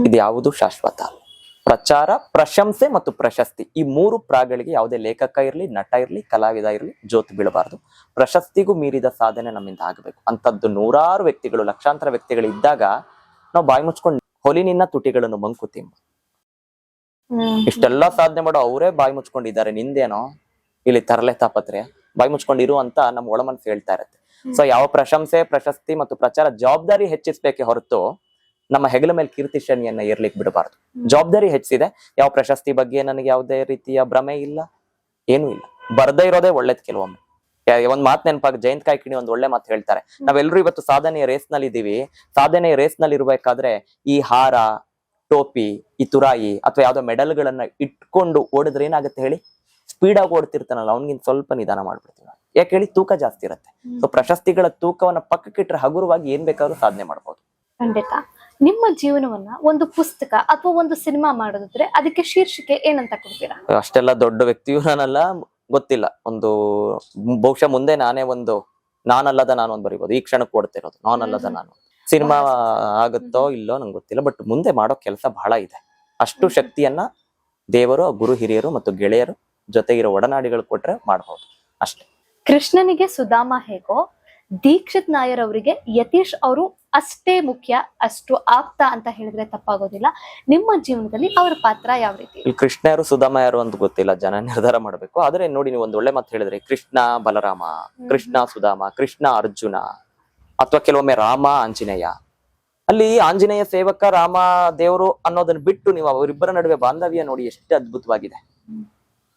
ಇದು ಯಾವುದು ಶಾಶ್ವತ ಅಲ್ಲ. ಪ್ರಚಾರ, ಪ್ರಶಂಸೆ ಮತ್ತು ಪ್ರಶಸ್ತಿ ಈ 3 ಪ್ರಾಗಳಿಗೆ ಯಾವುದೇ ಲೇಖಕ ಇರ್ಲಿ, ನಟ ಇರ್ಲಿ, ಕಲಾವಿದ ಇರ್ಲಿ ಜೋತು ಬೀಳಬಾರದು. ಪ್ರಶಸ್ತಿಗೂ ಮೀರಿದ ಸಾಧನೆ ನಮ್ಮಿಂದ ಆಗಬೇಕು. ಅಂತದ್ದು 100 ವ್ಯಕ್ತಿಗಳು, ಲಕ್ಷಾಂತರ ವ್ಯಕ್ತಿಗಳು ಇದ್ದಾಗ ನಾವು ಬಾಯಿ ಮುಚ್ಕೊಂಡು ಹೊಲಿನಿನ್ನ ತುಟಿಗಳನ್ನು ಮಂಕುತಿಮ್ಮ ಇಷ್ಟೆಲ್ಲಾ ಸಾಧನೆ ಮಾಡೋ ಅವರೇ ಬಾಯಿ ಮುಚ್ಕೊಂಡಿದ್ದಾರೆ, ನಿಂದೇನೋ ಇಲ್ಲಿ ತರಲೆ ತಾಪತ್ರೆ, ಬಾಯಿ ಮುಚ್ಕೊಂಡಿರು ಅಂತ ನಮ್ಮ ಒಳ ಮನಸ್ಸು ಹೇಳ್ತಾ ಇರತ್ತೆ. ಸೊ ಯಾವ ಪ್ರಶಂಸೆ, ಪ್ರಶಸ್ತಿ ಮತ್ತು ಪ್ರಚಾರ ಜವಾಬ್ದಾರಿ ಹೆಚ್ಚಿಸ್ಬೇಕೆ ಹೊರತು ನಮ್ಮ ಹೆಗಲ ಮೇಲೆ ಕೀರ್ತಿ ಶನಿಯನ್ನ ಏರ್ಲಿಕ್ಕೆ ಬಿಡಬಾರ್ದು. ಜವಾಬ್ದಾರಿ ಹೆಚ್ಚಿದೆ. ಯಾವ ಪ್ರಶಸ್ತಿ ಬಗ್ಗೆ ನನಗೆ ಯಾವುದೇ ರೀತಿಯ ಭ್ರಮೆ ಇಲ್ಲ, ಏನೂ ಇಲ್ಲ. ಬರ್ದೇ ಇರೋದೇ ಒಳ್ಳೇದ್. ಕೆಲವೊಮ್ಮೆ ಒಂದ್ ಮಾತು ನೆನಪಾಗ, ಜಯಂತ್ ಕಾಯ್ಕಿಣಿ ಒಂದ್ ಒಳ್ಳೆ ಮಾತು ಹೇಳ್ತಾರೆ. ನಾವೆಲ್ಲರೂ ಇವತ್ತು ಸಾಧನೆಯ ರೇಸ್ ನಲ್ಲಿ ಇದೀವಿ. ಸಾಧನೆಯ ರೇಸ್ ನಲ್ಲಿ ಇರ್ಬೇಕಾದ್ರೆ ಈ ಹಾರ, ಟೋಪಿ, ಈ ತುರಾಯಿ ಅಥವಾ ಯಾವ್ದೋ ಮೆಡಲ್ಗಳನ್ನ ಇಟ್ಕೊಂಡು ಓಡಿದ್ರೆ ಏನಾಗುತ್ತೆ ಹೇಳಿ? ಸ್ಪೀಡ್ ಆಗಿ ಓಡ್ತಿರ್ತಾನಲ್ಲ ಅವನಿಗಿಂತ ಸ್ವಲ್ಪ ನಿಧಾನ ಮಾಡ್ಬಿಡ್ತೀವಿ. ಯಾಕೆ ಹೇಳಿ? ತೂಕ ಜಾಸ್ತಿ ಇರುತ್ತೆ. ಸೊ ಪ್ರಶಸ್ತಿಗಳ ತೂಕವನ್ನ ಪಕ್ಕಕ್ಕಿಟ್ರೆ ಹಗುರವಾಗಿ ಏನ್ ಬೇಕಾದ್ರೂ ಸಾಧನೆ ಮಾಡ್ಬೋದು. ಖಂಡಿತ. ನಿಮ್ಮ ಜೀವನವನ್ನ ಒಂದು ಪುಸ್ತಕ ಅಥವಾ ಒಂದು ಸಿನಿಮಾ ಮಾಡೋದಿದ್ರೆ ಅದಕ್ಕೆ ಶೀರ್ಷಿಕೆ ಏನಂತ ಕೊಡ್ತೀರಾ? ಅಷ್ಟೆಲ್ಲ ದೊಡ್ಡ ವ್ಯಕ್ತಿಯು ನಾನಲ್ಲ, ಗೊತ್ತಿಲ್ಲ. ಒಂದು ಬಹುಶಃ ಮುಂದೆ ನಾನೇ ಒಂದು ನಾನಲ್ಲದ ನಾನು ಒಂದು ಬರಿಬೋದು. ಈ ಕ್ಷಣಕ್ಕೆ ಓಡ್ತಿರೋದು ನಾನಲ್ಲದ ನಾನು. ಸಿನಿಮಾ ಆಗುತ್ತೋ ಇಲ್ಲೋ ನಂಗೆ ಗೊತ್ತಿಲ್ಲ, ಬಟ್ ಮುಂದೆ ಮಾಡೋ ಕೆಲಸ ಬಹಳ ಇದೆ. ಅಷ್ಟು ಶಕ್ತಿಯನ್ನ ದೇವರು, ಗುರು ಹಿರಿಯರು ಮತ್ತು ಗೆಳೆಯರು ಜೊತೆಗಿರೋ ಒಡನಾಡಿಗಳು ಕೊಟ್ರೆ ಮಾಡಬಹುದು ಅಷ್ಟೇ. ಕೃಷ್ಣನಿಗೆ ಸುಧಾಮ ಹೇಗೋ, ದೀಕ್ಷಿತ್ ನಾಯರ್ ಅವರಿಗೆ ಯತೀಶ್ ಅವರು ಅಷ್ಟೇ ಮುಖ್ಯ, ಅಷ್ಟು ಆಪ್ತ ಅಂತ ಹೇಳಿದ್ರೆ ತಪ್ಪಾಗೋದಿಲ್ಲ. ನಿಮ್ಮ ಜೀವನದಲ್ಲಿ ಅವರ ಪಾತ್ರ ಯಾವ ರೀತಿ? ಇಲ್ಲಿ ಕೃಷ್ಣ ಯಾರು, ಸುಧಾಮ ಯಾರು ಅಂತ ಗೊತ್ತಿಲ್ಲ, ಜನ ನಿರ್ಧಾರ ಮಾಡ್ಬೇಕು. ಆದ್ರೆ ನೋಡಿ, ನೀವು ಒಂದ್ ಒಳ್ಳೆ ಮಾತು ಹೇಳಿದ್ರೆ, ಕೃಷ್ಣ ಬಲರಾಮ, ಕೃಷ್ಣ ಸುಧಾಮ, ಕೃಷ್ಣ ಅರ್ಜುನ, ಅಥವಾ ಕೆಲವೊಮ್ಮೆ ರಾಮ ಆಂಜನೇಯ. ಅಲ್ಲಿ ಆಂಜನೇಯ ಸೇವಕ, ರಾಮ ದೇವರು ಅನ್ನೋದನ್ನ ಬಿಟ್ಟು ನೀವು ಅವರಿಬ್ಬರ ನಡುವೆ ಬಾಂಧವ್ಯ ನೋಡಿ ಎಷ್ಟು ಅದ್ಭುತವಾಗಿದೆ.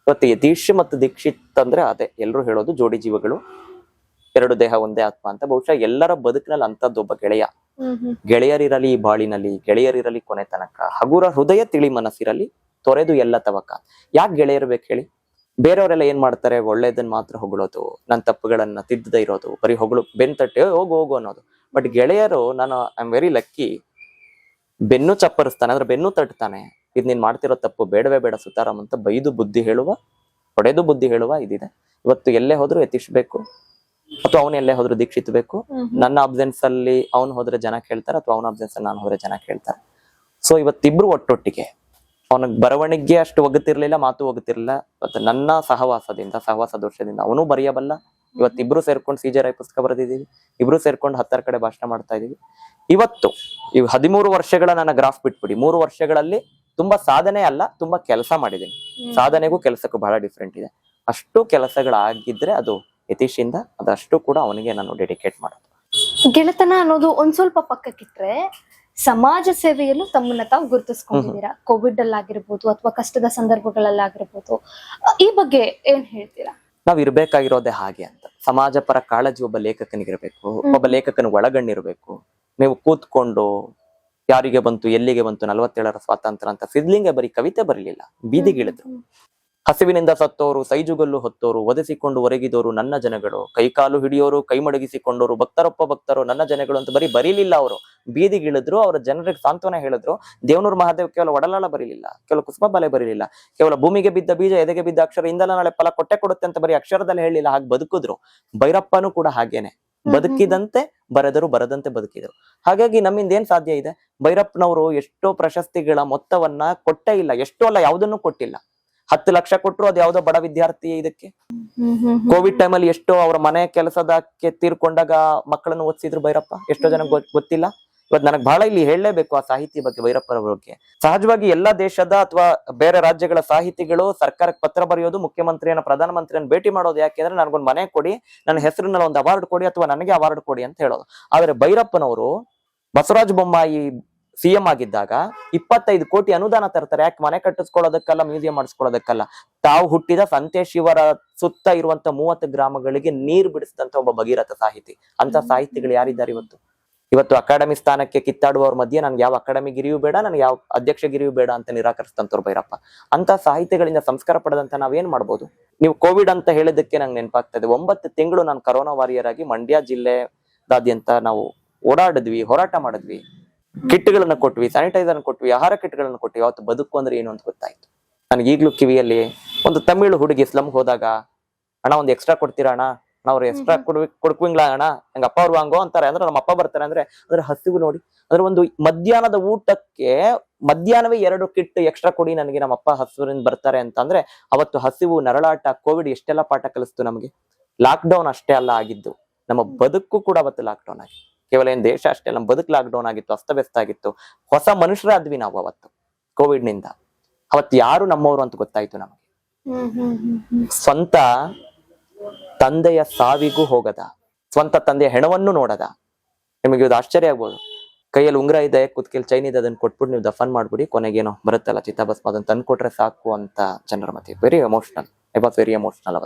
ಇವತ್ತು ಯತೀಶ್ ಮತ್ತು ದೀಕ್ಷಿತ್ ಅಂದ್ರೆ ಅದೇ ಎಲ್ಲರೂ ಹೇಳೋದು, ಜೋಡಿ ಜೀವಗಳು, 2 ದೇಹ ಒಂದೇ ಆತ್ಮ ಅಂತ. ಬಹುಶಃ ಎಲ್ಲರ ಬದುಕಿನಲ್ಲಿ ಅಂತದ್ದೊಬ್ಬ ಗೆಳೆಯ. ಗೆಳೆಯರಿರಲಿ ಬಾಳಿನಲ್ಲಿ, ಗೆಳೆಯರಿರಲಿ ಕೊನೆ ತನಕ, ಹಗುರ ಹೃದಯ ತಿಳಿ ಮನಸ್ಸಿರಲಿ, ತೊರೆದು ಎಲ್ಲ ತವಕ. ಯಾಕೆ ಗೆಳೆಯರು ಬೇಕು ಹೇಳಿ? ಬೇರೆಯವರೆಲ್ಲ ಏನ್ ಮಾಡ್ತಾರೆ? ಒಳ್ಳೇದನ್ನ ಮಾತ್ರ ಹೊಗಳೋದು, ನನ್ನ ತಪ್ಪುಗಳನ್ನ ತಿದ್ದದೇ ಇರೋದು, ಬರೀ ಹೊಗಳು, ಬೆನ್ ತಟ್ಟೆ ಹೋಗು ಹೋಗು ಅನ್ನೋದು. ಬಟ್ ಗೆಳೆಯರು, ನಾನು ಐ ಆಮ್ ವೆರಿ ಲಕ್ಕಿ, ಬೆನ್ನು ಚಪ್ಪರಿಸ್ತಾನೆ, ಅಂದ್ರೆ ಬೆನ್ನು ತಟ್ತಾನೆ. ಇದ್ ನೀನ್ ಮಾಡ್ತಿರೋ ತಪ್ಪು, ಬೇಡವೇ ಬೇಡ ಸುತಾರಾಮ್ ಅಂತ ಬೈದು ಬುದ್ಧಿ ಹೇಳುವ, ಹೊಡೆದು ಬುದ್ಧಿ ಹೇಳುವ ಇದಿದೆ. ಇವತ್ತು ಎಲ್ಲೇ ಹೋದ್ರು ಯತೀಶ್ ಬೇಕು, ಅಥವಾ ಅವನು ಎಲ್ಲೇ ಹೋದ್ರು ದೀಕ್ಷಿತ್ ಬೇಕು. ನನ್ನ ಅಬ್ಸೆನ್ಸ್ ಅಲ್ಲಿ ಅವ್ನು ಹೋದ್ರೆ ಜನ ಕೇಳ್ತಾರೆ, ಅಥವಾ ಅವನ ಅಬ್ಸೆನ್ಸ್ ಅಲ್ಲಿ ನಾನು ಹೋದ್ರೆ ಜನ ಕೇಳ್ತಾರೆ. ಸೊ ಇವತ್ತಿಬ್ರು ಒಟ್ಟೊಟ್ಟಿಗೆ. ಅವನಿಗೆ ಬರವಣಿಗೆ ಅಷ್ಟು ಒಗ್ಗುತ್ತಿರ್ಲಿಲ್ಲ, ಮಾತು ಒಗ್ಗುತ್ತಿರ್ಲಿಲ್ಲ. ಮತ್ತೆ ನನ್ನ ಸಹವಾಸ ದೋಷದಿಂದ ಅವನು ಬರೆಯಬಲ್ಲ. ಇವತ್ತಿಬ್ರು ಸೇರ್ಕೊಂಡು CJ ರಾಯ್ ಪುಸ್ತಕ ಬರೆದಿದ್ದೀವಿ. ಇಬ್ರು ಸೇರ್ಕೊಂಡು 10 ಕಡೆ ಭಾಷಣ ಮಾಡ್ತಾ ಇದೀವಿ. ಇವತ್ತು ಈ 13 ವರ್ಷಗಳ ನನ್ನ ಗ್ರಾಫ್ ಬಿಟ್ಬಿಡಿ, 3 ವರ್ಷಗಳಲ್ಲಿ ತುಂಬಾ ಸಾಧನೆ ಅಲ್ಲ, ತುಂಬಾ ಕೆಲಸ ಮಾಡಿದ್ದೀನಿ. ಸಾಧನೆಗೂ ಕೆಲಸಕ್ಕೂ ಬಹಳ ಡಿಫ್ರೆಂಟ್ ಇದೆ. ಅಷ್ಟು ಕೆಲಸಗಳಾಗಿದ್ರೆ ಅದು ಯತೀಶಿಂದ, ಅದಷ್ಟು ಕೂಡ ಅವನಿಗೆ ನಾನು ಡೆಡಿಕೇಟ್ ಮಾಡೋದು. ಗೆಳೆತನ ಅನ್ನೋದು ಒಂದ್ ಸ್ವಲ್ಪ ಪಕ್ಕಕ್ಕಿಟ್ರೆ, ಸಮಾಜ ಸೇವೆಯಲ್ಲೂ ತಮ್ಮನ್ನ ತಾವು ಗುರುತಿಸ್ಕೊಂಡಿದ್ದೀರಾ. ಕೋವಿಡ್ ಅಲ್ಲಾಗಿರ್ಬೋದು ಅಥವಾ ಕಷ್ಟದ ಸಂದರ್ಭಗಳಲ್ಲಾಗಿರ್ಬೋದು. ಈ ಬಗ್ಗೆ ಏನ್ ಹೇಳ್ತೀರಾ? ನಾವ್ ಇರ್ಬೇಕಾಗಿರೋದೇ ಹಾಗೆ ಅಂತ. ಸಮಾಜ ಪರ ಕಾಳಜಿ ಒಬ್ಬ ಲೇಖಕನಿಗಿರ್ಬೇಕು, ಒಬ್ಬ ಲೇಖಕನ ಒಳಗಣ್ಣಿರ್ಬೇಕು. ನೀವು ಕೂತ್ಕೊಂಡು ಯಾರಿಗೆ ಬಂತು, ಎಲ್ಲಿಗೆ ಬಂತು 47ರ ಸ್ವಾತಂತ್ರ್ಯ ಅಂತ ಸಿದ್ಲಿಂಗೆ ಬರೀ ಕವಿತೆ ಬರಲಿಲ್ಲ, ಬೀದಿಗಿಳಿದ್ರು. ಹಸಿವಿನಿಂದ ಸತ್ತೋರು, ಸೈಜುಗಲ್ಲು ಹೊತ್ತೋರು, ಒದೆಸಿಕೊಂಡು ಹೊರಗಿದೋರು ನನ್ನ ಜನಗಳು, ಕೈಕಾಲು ಹಿಡಿಯೋರು, ಕೈ ಮಡಗಿಸಿಕೊಂಡೋರು, ಭಕ್ತರೊಬ್ಬ ನನ್ನ ಜನಗಳು ಅಂತ ಬರೀ ಬರೀಲಿಲ್ಲ. ಅವರು ಬೀದಿಗಿಳಿದ್ರು, ಅವರ ಜನರಿಗೆ ಸಾಂತ್ವನ ಹೇಳಿದ್ರು. ದೇವನೂರು ಮಹಾದೇವ್ ಕೇವಲ ಒಡಲಾಳ ಬರೀಲಿಲ್ಲ, ಕೇವಲ ಕುಸುಮ ಬಲೆ ಬರೀಲಿಲ್ಲ, ಕೇವಲ ಭೂಮಿಗೆ ಬಿದ್ದ ಬೀಜ ಎದೆಗೆ ಬಿದ್ದ ಅಕ್ಷರ ಇಂದಲ ನಾಳೆ ಫಲ ಕೊಟ್ಟೆ ಕೊಡುತ್ತೆ ಅಂತ ಬರೀ ಅಕ್ಷರದಲ್ಲಿ ಹೇಳಿಲ್ಲ, ಹಾಗೆ ಬದುಕಿದ್ರು. ಭೈರಪ್ಪನೂ ಕೂಡ ಹಾಗೇನೆ, ಬದುಕಿದಂತೆ ಬರೆದರು, ಬರದಂತೆ ಬದುಕಿದರು. ಹಾಗಾಗಿ ನಮ್ಮಿಂದ ಏನ್ ಸಾಧ್ಯ ಇದೆ? ಭೈರಪ್ಪನವರು ಎಷ್ಟೋ ಪ್ರಶಸ್ತಿಗಳ ಮೊತ್ತವನ್ನ ಕೊಟ್ಟೇ ಇಲ್ಲ, ಎಷ್ಟೋ ಅಲ್ಲ, ಯಾವುದನ್ನು ಕೊಟ್ಟಿಲ್ಲ. 10 ಲಕ್ಷ ಕೊಟ್ಟರು, ಅದು ಯಾವ್ದೋ ಬಡ ವಿದ್ಯಾರ್ಥಿ ಇದಕ್ಕೆ. ಕೋವಿಡ್ ಟೈಮಲ್ಲಿ ಎಷ್ಟೋ ಅವರ ಮನೆ ಕೆಲಸದಕ್ಕೆ ತೀರ್ಕೊಂಡಾಗ ಮಕ್ಕಳನ್ನು ಓದಿಸಿದ್ರು ಭೈರಪ್ಪ, ಎಷ್ಟೋ ಜನ ಗೊತ್ತಿಲ್ಲ. ಇವತ್ತು ನನಗೆ ಬಹಳ ಇಲ್ಲಿ ಹೇಳಲೇಬೇಕು ಆ ಸಾಹಿತಿ ಬಗ್ಗೆ, ಭೈರಪ್ಪನವರ ಬಗ್ಗೆ. ಸಹಜವಾಗಿ ಎಲ್ಲಾ ದೇಶದ ಅಥವಾ ಬೇರೆ ರಾಜ್ಯಗಳ ಸಾಹಿತಿಗಳು ಸರ್ಕಾರಕ್ಕೆ ಪತ್ರ ಬರೆಯೋದು, ಮುಖ್ಯಮಂತ್ರಿಯನ್ನ ಪ್ರಧಾನಮಂತ್ರಿಯನ್ನ ಭೇಟಿ ಮಾಡೋದು ಯಾಕೆಂದ್ರೆ ನನಗೊಂದು ಮನೆ ಕೊಡಿ, ನನ್ನ ಹೆಸರಿನಲ್ಲಿ ಒಂದು ಅವಾರ್ಡ್ ಕೊಡಿ ಅಥವಾ ನನಗೆ ಅವಾರ್ಡ್ ಕೊಡಿ ಅಂತ ಹೇಳೋದು. ಆದ್ರೆ ಭೈರಪ್ಪನವರು ಬಸವರಾಜ ಬೊಮ್ಮಾಯಿ ಸಿಎಂ ಆಗಿದ್ದಾಗ 25 ಕೋಟಿ ಅನುದಾನ ತರ್ತಾರೆ. ಯಾಕೆ? ಮನೆ ಕಟ್ಟಿಸ್ಕೊಳ್ಳೋದಕ್ಕಲ್ಲ, ಮ್ಯೂಸಿಯಂ ಮಾಡಿಸ್ಕೊಳ್ಳೋದಕ್ಕಲ್ಲ. ತಾವು ಹುಟ್ಟಿದ ಸಂತೇಶಿವರ ಸುತ್ತ ಇರುವಂತ 30 ಗ್ರಾಮಗಳಿಗೆ ನೀರು ಬಿಡಿಸಿದಂತ ಒಬ್ಬ ಭಗೀರಥ ಸಾಹಿತಿ. ಅಂತ ಸಾಹಿತಿಗಳು ಯಾರಿದ್ದಾರೆ ಇವತ್ತು? ಇವತ್ತು ಅಕಾಡೆಮಿ ಸ್ಥಾನಕ್ಕೆ ಕಿತ್ತಾಡುವವ್ರ ಮಧ್ಯೆ ನನ್ಗೆ ಯಾವ ಅಕಾಡೆಮಿ ಗಿರಿಯೂ ಬೇಡ, ನನ್ಗೆ ಯಾವ ಅಧ್ಯಕ್ಷ ಗಿರಿಯೂ ಬೇಡ ಅಂತ ನಿರಾಕರಿಸಿದಂತವ್ರು ಭೈರಪ್ಪ. ಅಂತ ಸಾಹಿತಿಗಳಿಂದ ಸಂಸ್ಕಾರ ಪಡೆದಂತ ನಾವೇನ್ ಮಾಡ್ಬೋದು? ನೀವು ಕೋವಿಡ್ ಅಂತ ಹೇಳಿದಕ್ಕೆ ನಂಗೆ ನೆನಪಾಗ್ತದೆ. 9 ತಿಂಗಳು ನಾನು ಕರೋನಾ ವಾರಿಯರ್ ಆಗಿ ಮಂಡ್ಯ ಜಿಲ್ಲೆದಾದ್ಯಂತ ನಾವು ಓಡಾಡಿದ್ವಿ, ಹೋರಾಟ ಮಾಡಿದ್ವಿ, ಕಿಟ್ಗಳನ್ನ ಕೊಟ್ವಿ, ಸ್ಯಾನಿಟೈಸರ್ ಕೊಟ್ವಿ, ಆಹಾರ ಕಿಟ್ಗಳನ್ನ ಕೊಟ್ವಿ. ಅವತ್ತು ಬದುಕು ಅಂದ್ರೆ ಏನು ಅಂತ ಗೊತ್ತಾಯ್ತು. ನನಗೆ ಈಗ್ಲೂ ಕಿವಿಯಲ್ಲಿ ಒಂದು ತಮಿಳು ಹುಡುಗಿ ಸ್ಲಮ್ ಹೋದಾಗ, ಅಣ್ಣ ಒಂದು ಎಕ್ಸ್ಟ್ರಾ ಕೊಡ್ತೀರಾ ಅಣ್ಣ, ಅವ್ರು ಎಕ್ಸ್ಟ್ರಾ ಕೊಡ್ಕುಂಗ್ಲಾ ಅಣ್ಣ, ನಂಗೆ ಅಪ್ಪ ಅವ್ರು ವಾಂಗೋ ಅಂತಾರೆ. ಅಂದ್ರೆ ನಮ್ಮ ಅಪ್ಪ ಬರ್ತಾರೆ ಅಂದ್ರೆ ಅದ್ರ ಹಸಿವು ನೋಡಿ. ಅದ್ರ ಒಂದು ಮಧ್ಯಾಹ್ನದ ಊಟಕ್ಕೆ ಮಧ್ಯಾಹ್ನವೇ 2 ಕಿಟ್ ಎಕ್ಸ್ಟ್ರಾ ಕೊಡಿ ನನಗೆ, ನಮ್ಮ ಅಪ್ಪ ಹಸಿವಿನಿಂದ ಬರ್ತಾರೆ ಅಂತ ಅಂದ್ರೆ ಅವತ್ತು ಹಸಿವು, ನರಳಾಟ, ಕೋವಿಡ್ ಎಷ್ಟೆಲ್ಲ ಪಾಠ ಕಲಿಸ್ತು ನಮಗೆ. ಲಾಕ್ ಡೌನ್ ಅಷ್ಟೇ ಅಲ್ಲ ಆಗಿದ್ದು, ನಮ್ಮ ಬದುಕು ಕೂಡ ಅವತ್ತು ಲಾಕ್ ಡೌನ್ ಆಗಿತ್ತು. ಕೇವಲ ಏನ್ ದೇಶ ಅಷ್ಟೇ, ನಮ್ಮ ಬದುಕು ಲಾಕ್ ಡೌನ್ ಆಗಿತ್ತು, ಅಸ್ತವ್ಯಸ್ತ ಆಗಿತ್ತು. ಹೊಸ ಮನುಷ್ಯರಾದ್ವಿ ನಾವು ಅವತ್ತು ಕೋವಿಡ್ ನಿಂದ. ಅವತ್ತು ಯಾರು ನಮ್ಮವರು ಅಂತ ಗೊತ್ತಾಯ್ತು ನಮಗೆ. ಸ್ವಂತ ತಂದೆಯ ಸಾವಿಗೂ ಹೋಗದ, ಸ್ವಂತ ತಂದೆಯ ಹೆಣವನ್ನು ನೋಡದ. ನಿಮಗೆ ಇದು ಆಶ್ಚರ್ಯ ಆಗ್ಬೋದು. ಕೈಯಲ್ಲಿ ಉಂಗ್ರ ಇದೆ, ಕುತ್ಕೆಲ್ ಚೈನ್ ಇದೆ, ಅದನ್ನ ಕೊಟ್ಬಿಟ್ಟು ನೀವು ದಫನ್ ಮಾಡ್ಬಿಡಿ, ಕೊನೆಗೇನೋ ಬರುತ್ತಲ್ಲ ಚಿತಾಭಸ್ಮ, ಅದನ್ನ ತಂದ್ಕೊಟ್ರೆ ಸಾಕು ಅಂತ ಜನರ ಮಧ್ಯೆ. Very emotional. I was very emotional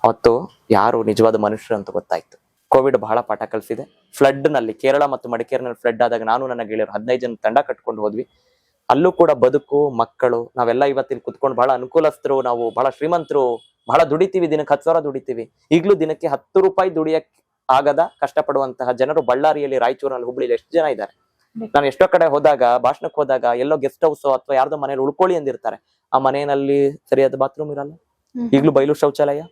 ಅವತ್ತು ಯಾರು ನಿಜವಾದ ಮನುಷ್ಯರು ಅಂತ ಗೊತ್ತಾಯ್ತು. ಕೋವಿಡ್ ಬಹಳ ಪಾಠ ಕಲಿಸಿದೆ. ಫ್ಲಡ್ ನಲ್ಲಿ, ಕೇರಳ ಮತ್ತು ಮಡಿಕೇರಿನಲ್ಲಿ ಫ್ಲಡ್ ಆದಾಗ ನಾನು ನನ್ನ ಗೆಳೆಯರು 15 ಜನ ತಂಡ ಕಟ್ಕೊಂಡು ಹೋದ್ವಿ. ಅಲ್ಲೂ ಕೂಡ ಬದುಕು, ಮಕ್ಕಳು, ನಾವೆಲ್ಲ ಇವತ್ತಿನ ಕುತ್ಕೊಂಡು ಬಹಳ ಅನುಕೂಲಸ್ಥರು, ನಾವು ಬಹಳ ಶ್ರೀಮಂತರು, ಬಹಳ ದುಡಿತೀವಿ, ದಿನಕ್ಕೆ 10,000 ದುಡಿತೀವಿ. ಈಗ್ಲೂ ದಿನಕ್ಕೆ 10 ರೂಪಾಯಿ ದುಡಿಯಕ್ ಆಗದ ಕಷ್ಟಪಡುವಂತಹ ಜನರು ಬಳ್ಳಾರಿಯಲ್ಲಿ, ರಾಯಚೂರಲ್ಲಿ, ಹುಬ್ಳಿಲಿ ಎಷ್ಟು ಜನ ಇದ್ದಾರೆ. ನಾನು ಎಷ್ಟೋ ಕಡೆ ಹೋದಾಗ, ಭಾಷಣಕ್ಕೆ ಹೋದಾಗ, ಎಲ್ಲೋ ಗೆಸ್ಟ್ ಹೌಸ್ ಅಥವಾ ಯಾರ್ದೋ ಮನೇಲಿ ಉಳ್ಕೊಳ್ಳಿ ಅಂದಿರ್ತಾರೆ. ಆ ಮನೆಯಲ್ಲಿ ಸರಿಯಾದ ಬಾತ್ರೂಮ್ ಇರಲ್ಲ, ಈಗ್ಲೂ ಬಯಲು ಶೌಚಾಲಯ,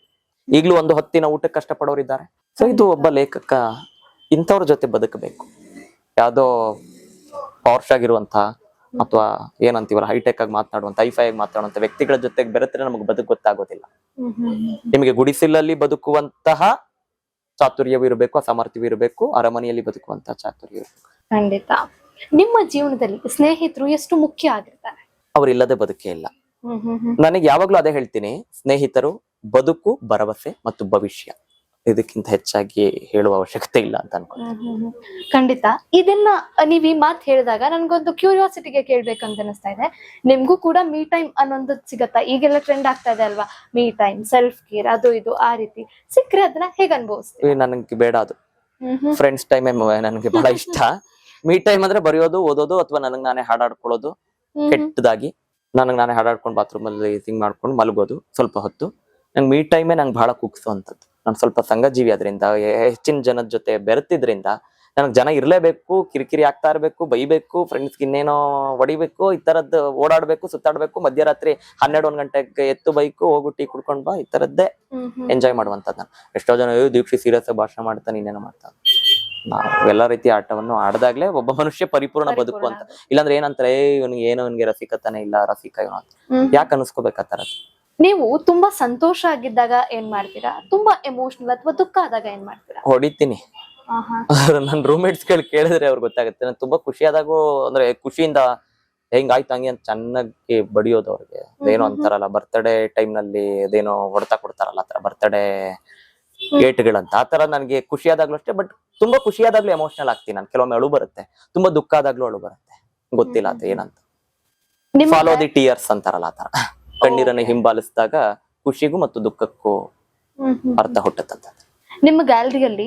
ಈಗ್ಲೂ ಒಂದು ಹೊತ್ತಿನ ಊಟಕ್ಕೆ ಕಷ್ಟಪಡೋರಿದ್ದಾರೆ. ಸೊ ಇದು ಒಬ್ಬ ಲೇಖಕ ಇಂಥವ್ರ ಜೊತೆ ಬದುಕಬೇಕು. ಯಾವ್ದೋ ಪಾರ್ಶ್ ಆಗಿರುವಂತಹ ಅಥವಾ ಏನಂತೀವಲ್ಲ ಹೈಟೆಕ್ ಆಗಿ ಮಾತನಾಡುವಂತ, ಹೈಫೈ ಆಗಿ ಮಾತನಾಡುವಂತ ವ್ಯಕ್ತಿಗಳ ಜೊತೆಗೆ ಬೆರೆತರೆ ನಮಗೆ ಬದುಕು ಗೊತ್ತಾಗೋದಿಲ್ಲ. ನಿಮಗೆ ಗುಡಿಸಿಲಲ್ಲಿ ಬದುಕುವಂತಹ ಚಾತುರ್ಯವೂ ಇರಬೇಕು, ಅಸಾಮರ್ಥ್ಯವೂ ಇರಬೇಕು, ಅರಮನೆಯಲ್ಲಿ ಬದುಕುವಂತಹ ಚಾತುರ್ಯ ಇರಬೇಕು. ಖಂಡಿತ. ನಿಮ್ಮ ಜೀವನದಲ್ಲಿ ಸ್ನೇಹಿತರು ಎಷ್ಟು ಮುಖ್ಯ ಆಗಿರ್ತಾರೆ? ಅವರಿಲ್ಲದೆ ಬದುಕೇ ಇಲ್ಲ. ನನಗೆ ಯಾವಾಗ್ಲೂ ಅದೇ ಹೇಳ್ತೀನಿ, ಸ್ನೇಹಿತರು ಬದುಕು, ಭರವಸೆ ಮತ್ತು ಭವಿಷ್ಯ. ಇದಕ್ಕಿಂತ ಹೆಚ್ಚಾಗಿ ಹೇಳುವ ಅವಶ್ಯಕತೆ ಇಲ್ಲ ಅಂತ ಅನ್ಕೊಂಡು. ಖಂಡಿತ. ಇದನ್ನ ನೀವ್ ಈ ಮಾತು ಹೇಳಿದಾಗ ನನ್ಗೊಂದು ಕ್ಯೂರಿಯಾಸಿಟಿಗೆ ಕೇಳ್ಬೇಕಂತ ಅನಿಸ್ತಾ ಇದೆ. ನಿಮ್ಗೂ ಕೂಡ ಮೀ ಟೈಮ್ ಅನ್ನೊಂದು ಸಿಗತ್ತಾ? ಈಗೆಲ್ಲ ಟ್ರೆಂಡ್ ಆಗ್ತಾ ಇದೆ ಅಲ್ವಾ, ಮೀ ಟೈಮ್, ಸೆಲ್ಫ್ ಕೇರ್, ಅದು ಇದು ಆ ರೀತಿ ಸಿಕ್ಕ್ರೆ ಅದನ್ನ ಹೇಗ್ ಅನುಭವಿಸ್ತೀವಿ? ನನಗೆ ಬೇಡ ಅದು. ಫ್ರೆಂಡ್ಸ್ ಟೈಮೇ ನನಗೆ ಬಹಳ ಇಷ್ಟ. ಮೀ ಟೈಮ್ ಅಂದ್ರೆ ಬರೆಯೋದು, ಓದೋದು, ಅಥವಾ ನನಗ್ ನಾನೇ ಹಾಡಾಡ್ಕೊಳ್ಳೋದು. ಕೆಟ್ಟದಾಗಿ ನನಗ್ ನಾನೇ ಹಾಡಾಡ್ಕೊಂಡು ಬಾತ್ರೂಮ್ ಅಲ್ಲಿ ಥಿಂಗ್ ಮಾಡ್ಕೊಂಡು ಮಲಗೋದು ಸ್ವಲ್ಪ ಹೊತ್ತು. ನಂಗೆ ಮೀ ಟೈಮೇ ನಂಗೆ ಬಹಳ ಕುಗ್ಸುವಂಥದ್ದು. ನಾನು ಸ್ವಲ್ಪ ಸಂಘಜೀವಿ, ಅದರಿಂದ ಹೆಚ್ಚಿನ ಜನದ ಜೊತೆ ಬೆರೆತಿದ್ರಿಂದ ನನಗೆ ಜನ ಇರ್ಲೇಬೇಕು, ಕಿರಿಕಿರಿ ಆಗ್ತಾ ಇರ್ಬೇಕು, ಬೈಬೇಕು, ಫ್ರೆಂಡ್ಸ್ಗೆ ಇನ್ನೇನೋ ಹೊಡಿಬೇಕು, ಈ ತರದ್ದು ಓಡಾಡ್ಬೇಕು, ಸುತ್ತಾಡ್ಬೇಕು, ಮಧ್ಯರಾತ್ರಿ 12-1 ಗಂಟೆಗೆ ಎತ್ತು ಬೈಕು, ಹೋಗು ಟೀ ಕುಡ್ಕೊಂಡ್ ಬಾ, ಈ ತರದ್ದೇ ಎಂಜಾಯ್ ಮಾಡುವಂತದ್ದು. ನಾನು ಎಷ್ಟೋ ಜನ ದೀಕ್ಷಿ ಸೀರಿಯಸ್ ಆಗಿ ಭಾಷಣ ಮಾಡ್ತಾನೆ, ಇನ್ನೇನೋ ಮಾಡ್ತಾನೆ. ನಾವು ಎಲ್ಲ ರೀತಿಯ ಆಟವನ್ನು ಆಡ್ದಾಗ್ಲೇ ಒಬ್ಬ ಮನುಷ್ಯ ಪರಿಪೂರ್ಣ ಬದುಕು ಅಂತ. ಇಲ್ಲಾಂದ್ರೆ ಏನಂತಾರೆ, ಇವನಿಗೆ ಏನೋ ಇವನಿಗೆ ರಸಿಕತಾನೆ ಇಲ್ಲ, ರಸಿಕ ಇವನು ಅಂತ ಯಾಕೆ ಅನಿಸ್ಕೋಬೇಕು ಆ ತರದ್ದು? ನೀವು ತುಂಬಾ ಸಂತೋಷ ಆಗಿದ್ದಾಗ ಏನ್ ಮಾಡ್ತೀರಾ? ತುಂಬಾ ಎಮೋಷನಲ್ ಅಥವಾ ದುಃಖ ಆದಾಗ ಏನ್ ಮಾಡ್ತೀರಾ? ಹೊಡಿತೀನಿ. ನನ್ನ ರೂಮ್ಮೇಟ್ಸ್ ಕೇಳಿದ್ರೆ ಅವ್ರಿಗೆ ಗೊತ್ತಾಗುತ್ತೆ. ನಾನು ತುಂಬಾ ಖುಷಿಯಾದಾಗೂ, ಅಂದ್ರೆ ಖುಷಿಯಿಂದ ಹೆಂಗಾಯ್ತು ಹಂಗೆ ಅಂತ ಚೆನ್ನಾಗಿ ಬಡಿಯೋದು ಅವ್ರಿಗೆ. ಅದೇನೋ ಅಂತಾರಲ್ಲ ಬರ್ತ್ಡೇ ಟೈಮ್ ನಲ್ಲಿ ಅದೇನೋ ಹೊಡ್ತಾ ಕೊಡ್ತಾರಲ್ಲ, ಆತರ ಬರ್ತ್ಡೇ ಗೇಟ್ಗಳಂತ. ಆತರ ನನಗೆ ಖುಷಿಯಾದಾಗ್ಲೂ ಅಷ್ಟೇ, ಬಟ್ ತುಂಬಾ ಖುಷಿಯಾದಾಗ್ಲೂ ಎಮೋಷನಲ್ ಆಗ್ತೀನಿ ನಾನು. ಕೆಲವೊಮ್ಮೆ ಅಳು ಬರುತ್ತೆ, ತುಂಬಾ ದುಃಖ ಆದಾಗ್ಲೂ ಅಳು ಬರುತ್ತೆ. ಗೊತ್ತಿಲ್ಲ ಅದು ಏನಂತ. ಫಾಲೋ ದಿ ಟಿಯರ್ಸ್ ಅಂತಾರಲ್ಲ ಆತರ. ಕಣ್ಣೀರನ್ನು ಹಿಂಬಾಲಿಸಿದಾಗ ಖುಷಿಗೂ ಮತ್ತು ದುಃಖಕ್ಕೂ ಅರ್ಥ ಹುಟ್ಟುತ್ತಂತ. ನಿಮ್ಮ ಗ್ಯಾಲರಿಯಲ್ಲಿ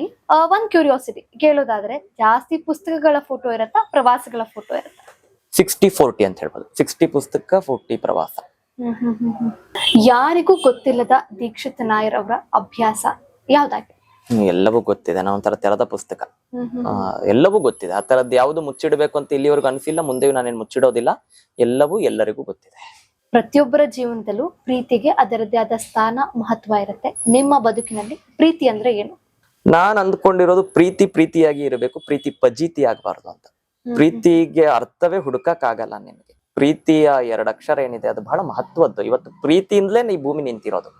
ಒಂದ್ ಕ್ಯೂರಿಯಾಸಿಟಿ ಕೇಳೋದಾದ್ರೆ, ಜಾಸ್ತಿ ಪುಸ್ತಕಗಳ ಫೋಟೋ ಇರತ್ತಾ, ಪ್ರವಾಸಗಳ ಫೋಟೋ ಇರತ್ತಾ? 60-40 ಅಂತ ಹೇಳ್ಬೋದು. 60 ಪುಸ್ತಕ, 40 ಪ್ರವಾಸ. ಯಾರಿಗೂ ಗೊತ್ತಿಲ್ಲದ ದೀಕ್ಷಿತ್ ನಾಯರ್ ಅವರ ಅಭ್ಯಾಸ ಯಾವ್ದಾಗಿ? ಎಲ್ಲವೂ ಗೊತ್ತಿದೆ. ನಾವು ಒಂಥರ ತೆರೆದ ಪುಸ್ತಕ, ಎಲ್ಲವೂ ಗೊತ್ತಿದೆ. ಆ ತರದ್ದು ಯಾವ್ದು ಮುಚ್ಚಿಡ್ಬೇಕು ಅಂತ ಇಲ್ಲಿವರೆಗೂ ಅನಿಸಿಲ್ಲ, ಮುಂದೆಯೂ ನಾನೇನು ಮುಚ್ಚಿಡೋದಿಲ್ಲ. ಎಲ್ಲವೂ ಎಲ್ಲರಿಗೂ ಗೊತ್ತಿದೆ. ಪ್ರತಿಯೊಬ್ಬರ ಜೀವನದಲ್ಲೂ ಪ್ರೀತಿಗೆ ಅದರದ್ದೇ ಆದ ಸ್ಥಾನ, ಮಹತ್ವ ಇರುತ್ತೆ. ನಿಮ್ಮ ಬದುಕಿನಲ್ಲಿ ಪ್ರೀತಿ ಅಂದ್ರೆ ಏನು? ನಾನ್ ಅಂದ್ಕೊಂಡಿರೋದು ಪ್ರೀತಿ ಪ್ರೀತಿಯಾಗಿ ಇರಬೇಕು, ಪ್ರೀತಿ ಪಜೀತಿ ಆಗ್ಬಾರ್ದು ಅಂತ. ಪ್ರೀತಿಗೆ ಅರ್ಥವೇ ಹುಡುಕಕ್ ಆಗಲ್ಲ ನಿಮಗೆ. ಪ್ರೀತಿಯ 2 ಅಕ್ಷರ ಏನಿದೆ ಅದು ಬಹಳ ಮಹತ್ವದ್ದು. ಇವತ್ತು ಪ್ರೀತಿಯಿಂದಲೇ ಈ ಭೂಮಿ ನಿಂತಿರೋದು.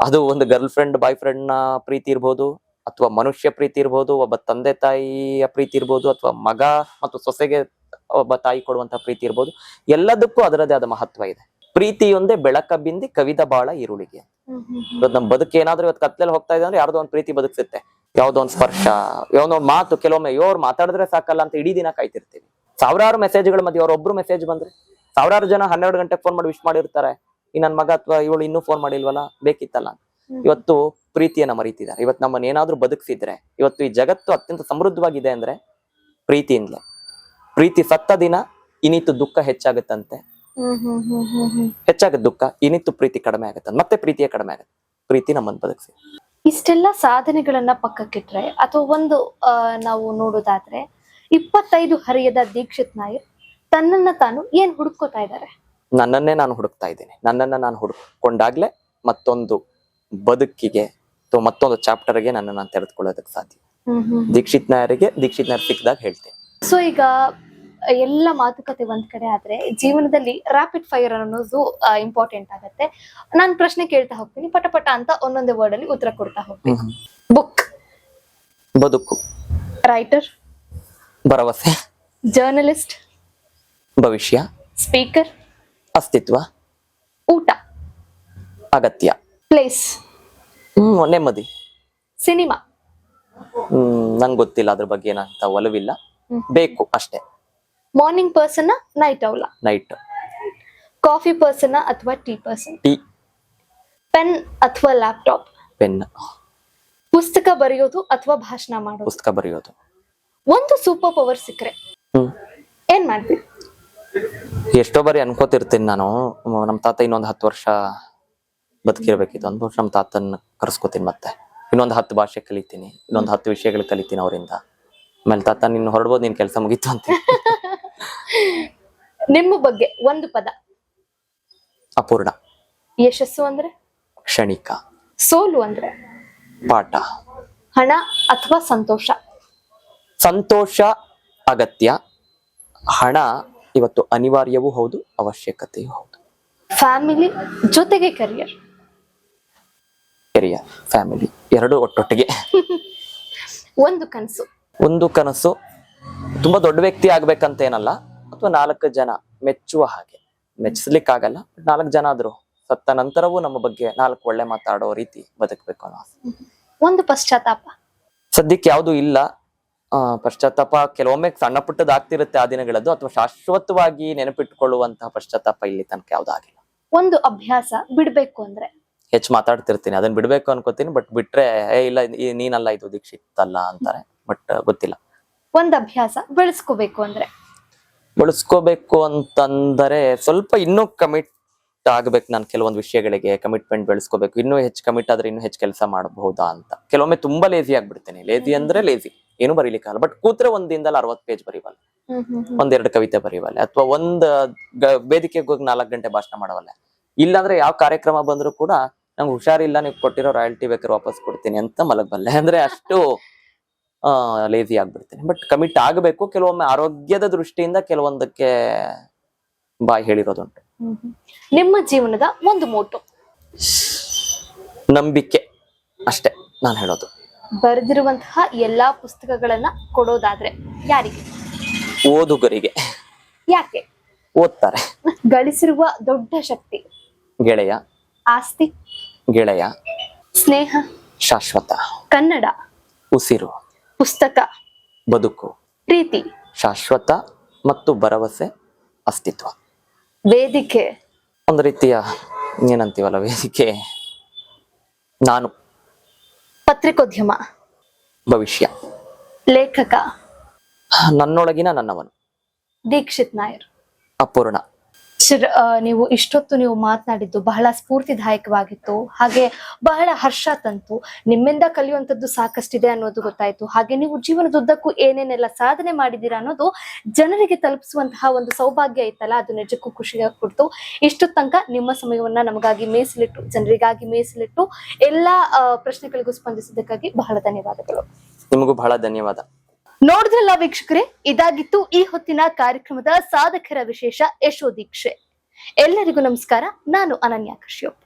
ಅದು ಒಂದು ಗರ್ಲ್ ಫ್ರೆಂಡ್, ಬಾಯ್ ಫ್ರೆಂಡ್ ನ ಪ್ರೀತಿ ಇರ್ಬೋದು, ಅಥವಾ ಮನುಷ್ಯ ಪ್ರೀತಿ ಇರ್ಬೋದು, ಒಬ್ಬ ತಂದೆ ತಾಯಿಯ ಪ್ರೀತಿ ಇರ್ಬೋದು, ಅಥವಾ ಮಗ ಮತ್ತು ಸೊಸೆಗೆ ಒಬ್ಬ ತಾಯಿ ಕೊಡುವಂತ ಪ್ರೀತಿ ಇರ್ಬೋದು, ಎಲ್ಲದಕ್ಕೂ ಅದರದೇ ಆದ ಮಹತ್ವ ಇದೆ. ಪ್ರೀತಿಯೊಂದೇ ಬೆಳಕ ಬಿಂದಿ ಕವಿದ ಬಾಳ ಈರುಳಿಗೆ. ಇವತ್ತು ನಮ್ ಬದುಕು ಏನಾದ್ರೂ ಇವತ್ತು ಕತ್ಲೆಲ್ಲಿ ಹೋಗ್ತಾ ಇದೆ ಅಂದ್ರೆ ಯಾವ್ದೋ ಒಂದ್ ಪ್ರೀತಿ ಬದುಕ್ಸುತ್ತೆ, ಯಾವ್ದೋ ಒಂದ್ ಸ್ಪರ್ಶ, ಯಾವ್ದೋ ಒಂದ್ ಮಾತು. ಕೆಲವೊಮ್ಮೆ ಇವ್ರು ಮಾತಾಡಿದ್ರೆ ಸಾಕಲ್ಲ ಅಂತ ಇಡೀ ದಿನ ಕಾಯ್ತಿರ್ತೀವಿ. ಸಾವಿರಾರು ಮೆಸೇಜ್ಗಳ ಮಧ್ಯೆ ಅವ್ರೊಬ್ರು ಮೆಸೇಜ್ ಬಂದ್ರೆ ಸಾವಿರಾರು ಜನ 12 ಗಂಟೆಗೆ ಫೋನ್ ಮಾಡಿ ವಿಶ್ ಮಾಡಿರ್ತಾರೆ. ಈ ನನ್ ಮಗ ಅಥವಾ ಇವಳು ಇನ್ನೂ ಫೋನ್ ಮಾಡಿಲ್ವಲ್ಲ, ಬೇಕಿತ್ತಲ್ಲ. ಇವತ್ತು ಪ್ರೀತಿಯನ್ನ ಮರೀತಿದ್ದಾರೆ. ಇವತ್ತು ನಮ್ಮನ್ನ ಏನಾದ್ರೂ ಬದುಕ್ಸಿದ್ರೆ, ಇವತ್ತು ಈ ಜಗತ್ತು ಅತ್ಯಂತ ಸಮೃದ್ಧವಾಗಿದೆ ಅಂದ್ರೆ ಪ್ರೀತಿಯಿಂದಲೇ. ಪ್ರೀತಿ ಸತ್ತ ದಿನ ಇನಿತು ದುಃಖ ಹೆಚ್ಚಾಗುತ್ತಂತೆ, ಹೆಚ್ಚಾಗತ್ ದುಃಖ, ಇನಿತು ಪ್ರೀತಿ ಕಡಿಮೆ ಆಗತ್ತಂತೆ, ಮತ್ತೆ ಪ್ರೀತಿಯೇ ಕಡಿಮೆ ಆಗತ್ತೆ. ಪ್ರೀತಿ ನಮ್ಮನ್ನ ಬದುಕ್ಸಿ. ಇಷ್ಟೆಲ್ಲ ಸಾಧನೆಗಳನ್ನ ಪಕ್ಕಕ್ಕಿಟ್ರೆ ಅಥವಾ ಒಂದು ನಾವು ನೋಡೋದಾದ್ರೆ 25 ಹರೆಯದ ದೀಕ್ಷಿತ್ ನಾಯರ್ ತನ್ನನ್ನ ತಾನು ಏನ್ ಹುಡುಕೋತಾ ಇದ್ದಾರೆ? ನನ್ನನ್ನೇ ನಾನು ಹುಡುಕ್ತಾ ಇದ್ದೀನಿ. ನನ್ನನ್ನ ನಾನು ಹುಡುಕೊಂಡಾಗ್ಲೇ ಮತ್ತೊಂದು ಬದುಕಿಗೆ ಅಥವಾ ಮತ್ತೊಂದು ಚಾಪ್ಟರ್ಗೆ ನನ್ನ ನಾನು ತೆರೆದುಕೊಳ್ಳೋದಕ್ಕೆ ಸಾಧ್ಯ. ದೀಕ್ಷಿತ್ ನಾಯರಿಗೆ ದೀಕ್ಷಿತ್ ನಾಯರ್ ಸಿಕ್ಕಿದಾಗ ಹೇಳ್ತೇನೆ. ಸೊ ಈಗ ಎಲ್ಲ ಮಾತುಕತೆ ಒಂದ್ ಕಡೆ ಆದ್ರೆ ಜೀವನದಲ್ಲಿ ರ್ಯಾಪಿಡ್ ಫೈರ್ ಅನ್ನೋದು ಇಂಪಾರ್ಟೆಂಟ್ ಆಗತ್ತೆ. ನಾನು ಪ್ರಶ್ನೆ ಕೇಳ್ತಾ ಹೋಗ್ತೀನಿ, ಪಟ ಪಟ ಅಂತ ಒಂದೊಂದೇ ವರ್ಡ್ ಅಲ್ಲಿ ಉತ್ತರ ಕೊಡ್ತಾ ಹೋಗ್ತೀನಿ. ಬುಕ್, ಬದುಕು, ರೈಟರ್, ಭರವಸೆ, ಜರ್ನಲಿಸ್ಟ್, ಭವಿಷ್ಯ, ಸ್ಪೀಕರ್, ಅಸ್ತಿತ್ವ, ಊಟ, ಅಗತ್ಯ, ಪ್ಲೇಸ್, ನೆಮ್ಮದಿ, ಸಿನಿಮಾ. ನಂಗೆ ಗೊತ್ತಿಲ್ಲ ಅದ್ರ ಬಗ್ಗೆ ಏನಂತ ಒಲವಿಲ್ಲ, ಬೇಕು ಅಷ್ಟೇ. Morning person, night owl? Night. Coffee person ಅಥವಾ ಟೀ ಪರ್ಸನ್? ಟೀ. ಪೆನ್ ಅಥವಾ ಲ್ಯಾಪ್ಟಾಪ್? ಪೆನ್. ಪುಸ್ತಕ ಬರೆಯೋದು ಅಥವಾ ಭಾಷಣ ಮಾಡೋದು? ಪುಸ್ತಕ ಬರೆಯೋದು. ಒಂದು ಸೂಪರ್ ಪವರ್ ಸಿಕ್ಕರೆ ಏನ್ ಮಾಡ್ತೀವಿ? ಎಷ್ಟೋ ಬಾರಿ ಅನ್ಕೋತಿರ್ತೀನಿ ನಾನು, ನಮ್ ತಾತ ಇನ್ನೊಂದ್ 10 ವರ್ಷ ಬದುಕಿರ್ಬೇಕಿತ್ತು ಅಂದ್ಬಿಟ್ಟು ನಮ್ ತಾತನ್ನ ಕರ್ಸ್ಕೊತೀನಿ. ಮತ್ತೆ ಇನ್ನೊಂದ್ 10 ಭಾಷೆ ಕಲಿತೀನಿ, ಇನ್ನೊಂದ್ 10 ವಿಷಯಗಳು ಕಲಿತೀನಿ ಅವರಿಂದ. ಆಮೇಲೆ ತಾತ ನಿನ್ನ ಹೊರಡ್ಬೋದು, ನಿನ್ ಕೆಲಸ ಮುಗೀತು ಅಂತ. ನಿಮ್ಮ ಬಗ್ಗೆ ಒಂದು ಪದ? ಅಪೂರ್ಣ. ಯಶಸ್ಸು ಅಂದ್ರೆ? ಕ್ಷಣಿಕ. ಸೋಲು ಅಂದ್ರೆ? ಪಾಠ. ಹಣ ಅಥವಾ ಸಂತೋಷ? ಸಂತೋಷ ಅಗತ್ಯ, ಹಣ ಇವತ್ತು ಅನಿವಾರ್ಯವೂ ಹೌದು, ಅವಶ್ಯಕತೆಯೂ ಹೌದು. ಫ್ಯಾಮಿಲಿ ಜೊತೆಗೆ ಕರಿಯರ್? ಕೆರಿಯರ್, ಫ್ಯಾಮಿಲಿ ಎರಡು ಒಟ್ಟೊಟ್ಟಿಗೆ. ಒಂದು ಕನಸು? ಒಂದು ಕನಸು ತುಂಬಾ ದೊಡ್ಡ ವ್ಯಕ್ತಿ ಆಗ್ಬೇಕಂತ ಏನಲ್ಲ, ಅಥವಾ 4 ಜನ ಮೆಚ್ಚುವ ಹಾಗೆ. ಮೆಚ್ಚಿಸ್ಲಿಕ್ಕಾಗಲ್ಲ, 4 ಜನ ಆದ್ರೂ ಸತ್ತ ನಂತರವೂ ನಮ್ಮ ಬಗ್ಗೆ 4 ಒಳ್ಳೆ ಮಾತಾಡೋ ರೀತಿ ಬದುಕ್ಬೇಕು ಅನ್ನೋ ಆಸೆ. ಒಂದು ಪಶ್ಚಾತ್ತಾಪ? ಸದ್ಯಕ್ಕೆ ಯಾವ್ದು ಇಲ್ಲ. ಪಶ್ಚಾತ್ತಾಪ ಕೆಲವೊಮ್ಮೆ ಸಣ್ಣ ಪುಟ್ಟದ ಆಗ್ತಿರುತ್ತೆ ಆ ದಿನಗಳದ್ದು, ಅಥವಾ ಶಾಶ್ವತವಾಗಿ ನೆನಪಿಟ್ಕೊಳ್ಳುವಂತಹ ಪಶ್ಚಾತ್ತಾಪ ಇಲ್ಲಿ ತನಕ ಯಾವ್ದು ಆಗಿಲ್ಲ. ಒಂದು ಅಭ್ಯಾಸ ಬಿಡ್ಬೇಕು ಅಂದ್ರೆ? ಹೆಚ್ಚು ಮಾತಾಡ್ತಿರ್ತೀನಿ, ಅದನ್ನ ಬಿಡ್ಬೇಕು ಅನ್ಕೋತೀನಿ. ಬಟ್ ಬಿಟ್ರೆ ಇಲ್ಲ ನೀನಲ್ಲ ಇದು ದೀಕ್ಷಿತ್ ಅಲ್ಲ ಅಂತಾರೆ. ಬಟ್ ಗೊತ್ತಿಲ್ಲ. ಒಂದ್ ಅಭ್ಯಾಸ ಬೆಳೆಸ್ಕೋಬೇಕು ಅಂದ್ರೆ? ಬಳಸ್ಕೋಬೇಕು ಅಂತಂದರೆ ಸ್ವಲ್ಪ ಇನ್ನೂ ಕಮಿಟ್ ಆಗ್ಬೇಕು. ನಾನು ಕೆಲವೊಂದು ವಿಷಯಗಳಿಗೆ ಕಮಿಟ್ಮೆಂಟ್ ಬೆಳೆಸ್ಕೋಬೇಕು. ಇನ್ನೂ ಹೆಚ್ಚು ಕಮಿಟ್ ಆದ್ರೆ ಇನ್ನೂ ಹೆಚ್ಚು ಕೆಲಸ ಮಾಡಬಹುದಾ ಅಂತ. ಕೆಲವೊಮ್ಮೆ ತುಂಬಾ ಲೇಜಿ ಆಗ್ಬಿಡ್ತೇನೆ. ಲೇಜಿ ಅಂದ್ರೆ ಲೇಜಿ, ಏನು ಬರೀಲಿಕ್ಕಲ್ಲ. ಬಟ್ ಕೂತ್ರೆ ಒಂದ್ ದಿನದಲ್ಲಿ 60 ಪೇಜ್ ಬರೀವಲ್ಲ, 1-2 ಕವಿತೆ ಬರೀವಲ್ಲ, ಅಥವಾ ವೇದಿಕೆಗೆ ಹೋಗಿ 4 ಗಂಟೆ ಭಾಷಣ ಮಾಡವಲ್ಲ. ಇಲ್ಲಾಂದ್ರೆ ಯಾವ ಕಾರ್ಯಕ್ರಮ ಬಂದ್ರು ಕೂಡ ನಂಗೆ ಹುಷಾರಿಲ್ಲ, ನೀವು ಕೊಟ್ಟಿರೋ ರಾಯಲ್ಟಿ ಬೇಕಾದ್ರೆ ವಾಪಸ್ ಕೊಡ್ತೀನಿ ಅಂತ ಮಲಗಬಲ್ಲೆ. ಅಂದ್ರೆ ಅಷ್ಟು ಲೇಜಿ ಆಗ್ಬಿಡ್ತೀನಿ. ಬಟ್ ಕಮಿಟ್ ಆಗಬೇಕು. ಕೆಲವೊಮ್ಮೆ ಆರೋಗ್ಯದ ದೃಷ್ಟಿಯಿಂದ ಕೆಲವೊಂದಕ್ಕೆ ಬಾಯ್ ಹೇಳಿರೋದುಂಟು. ನಿಮ್ಮ ಜೀವನದ ಒಂದು ಮೋಟೋ? ನಂಬಿಕೆ ಅಷ್ಟೇ ನಾನು ಹೇಳೋದು. ಬರೆದಿರುವಂತಹ ಎಲ್ಲಾ ಪುಸ್ತಕಗಳನ್ನ ಕೊಡೋದಾದ್ರೆ ಯಾರಿಗೆ? ಓದುಗರಿಗೆ. ಯಾಕೆ? ಓದ್ತಾರೆ. ಗಳಿಸಿರುವ ದೊಡ್ಡ ಶಕ್ತಿ? ಗೆಳೆಯ. ಆಸ್ತಿ? ಗೆಳೆಯ. ಸ್ನೇಹ? ಶಾಶ್ವತ. ಕನ್ನಡ? ಉಸಿರು. ಪುಸ್ತಕ? ಬದುಕು. ಪ್ರೀತಿ? ಶಾಶ್ವತ ಮತ್ತು ಭರವಸೆ, ಅಸ್ತಿತ್ವ. ವೇದಿಕೆ? ಒಂದು ರೀತಿಯ ಏನಂತೀವಲ್ಲ, ವೇದಿಕೆ ನಾನು. ಪತ್ರಿಕೋದ್ಯಮ? ಭವಿಷ್ಯ. ಲೇಖಕ? ನನ್ನೊಳಗಿನ ನನ್ನವನು. ದೀಕ್ಷಿತ್ ನಾಯರ್. ಅಪೂರ್ಣ. ಸರ್, ನೀವು ಇಷ್ಟೊತ್ತು ನೀವು ಮಾತನಾಡಿದ್ದು ಬಹಳ ಸ್ಫೂರ್ತಿದಾಯಕವಾಗಿತ್ತು. ಹಾಗೆ ಬಹಳ ಹರ್ಷ ತಂತು. ನಿಮ್ಮಿಂದ ಕಲಿಯುವಂಥದ್ದು ಸಾಕಷ್ಟಿದೆ ಅನ್ನೋದು ಗೊತ್ತಾಯ್ತು. ಹಾಗೆ ನೀವು ಜೀವನದುದ್ದಕ್ಕೂ ಏನೇನೆಲ್ಲ ಸಾಧನೆ ಮಾಡಿದ್ದೀರಾ ಅನ್ನೋದು ಜನರಿಗೆ ತಲುಪಿಸುವಂತಹ ಒಂದು ಸೌಭಾಗ್ಯ ಇತ್ತಲ್ಲ, ಅದು ನಿಜಕ್ಕೂ ಖುಷಿಯಾಗಿ ಕೊಡ್ತು. ಇಷ್ಟು ತನಕ ನಿಮ್ಮ ಸಮಯವನ್ನ ನಮಗಾಗಿ ಮೀಸಲಿಟ್ಟು, ಜನರಿಗಾಗಿ ಮೀಸಲಿಟ್ಟು ಎಲ್ಲಾ ಪ್ರಶ್ನೆಗಳಿಗೂ ಸ್ಪಂದಿಸಿದ್ದಕ್ಕಾಗಿ ಬಹಳ ಧನ್ಯವಾದಗಳು. ನಿಮಗೂ ಬಹಳ ಧನ್ಯವಾದ. ನೋಡಿದ್ರಲ್ಲ ವೀಕ್ಷಕರೇ, ಇದಾಗಿತ್ತು ಈ ಹೊತ್ತಿನ ಕಾರ್ಯಕ್ರಮದ ಸಾಧಕರ ವಿಶೇಷ ಯಶೋದೀಕ್ಷೆ. ಎಲ್ಲರಿಗೂ ನಮಸ್ಕಾರ. ನಾನು ಅನನ್ಯ ಕಶ್ಯಪ್.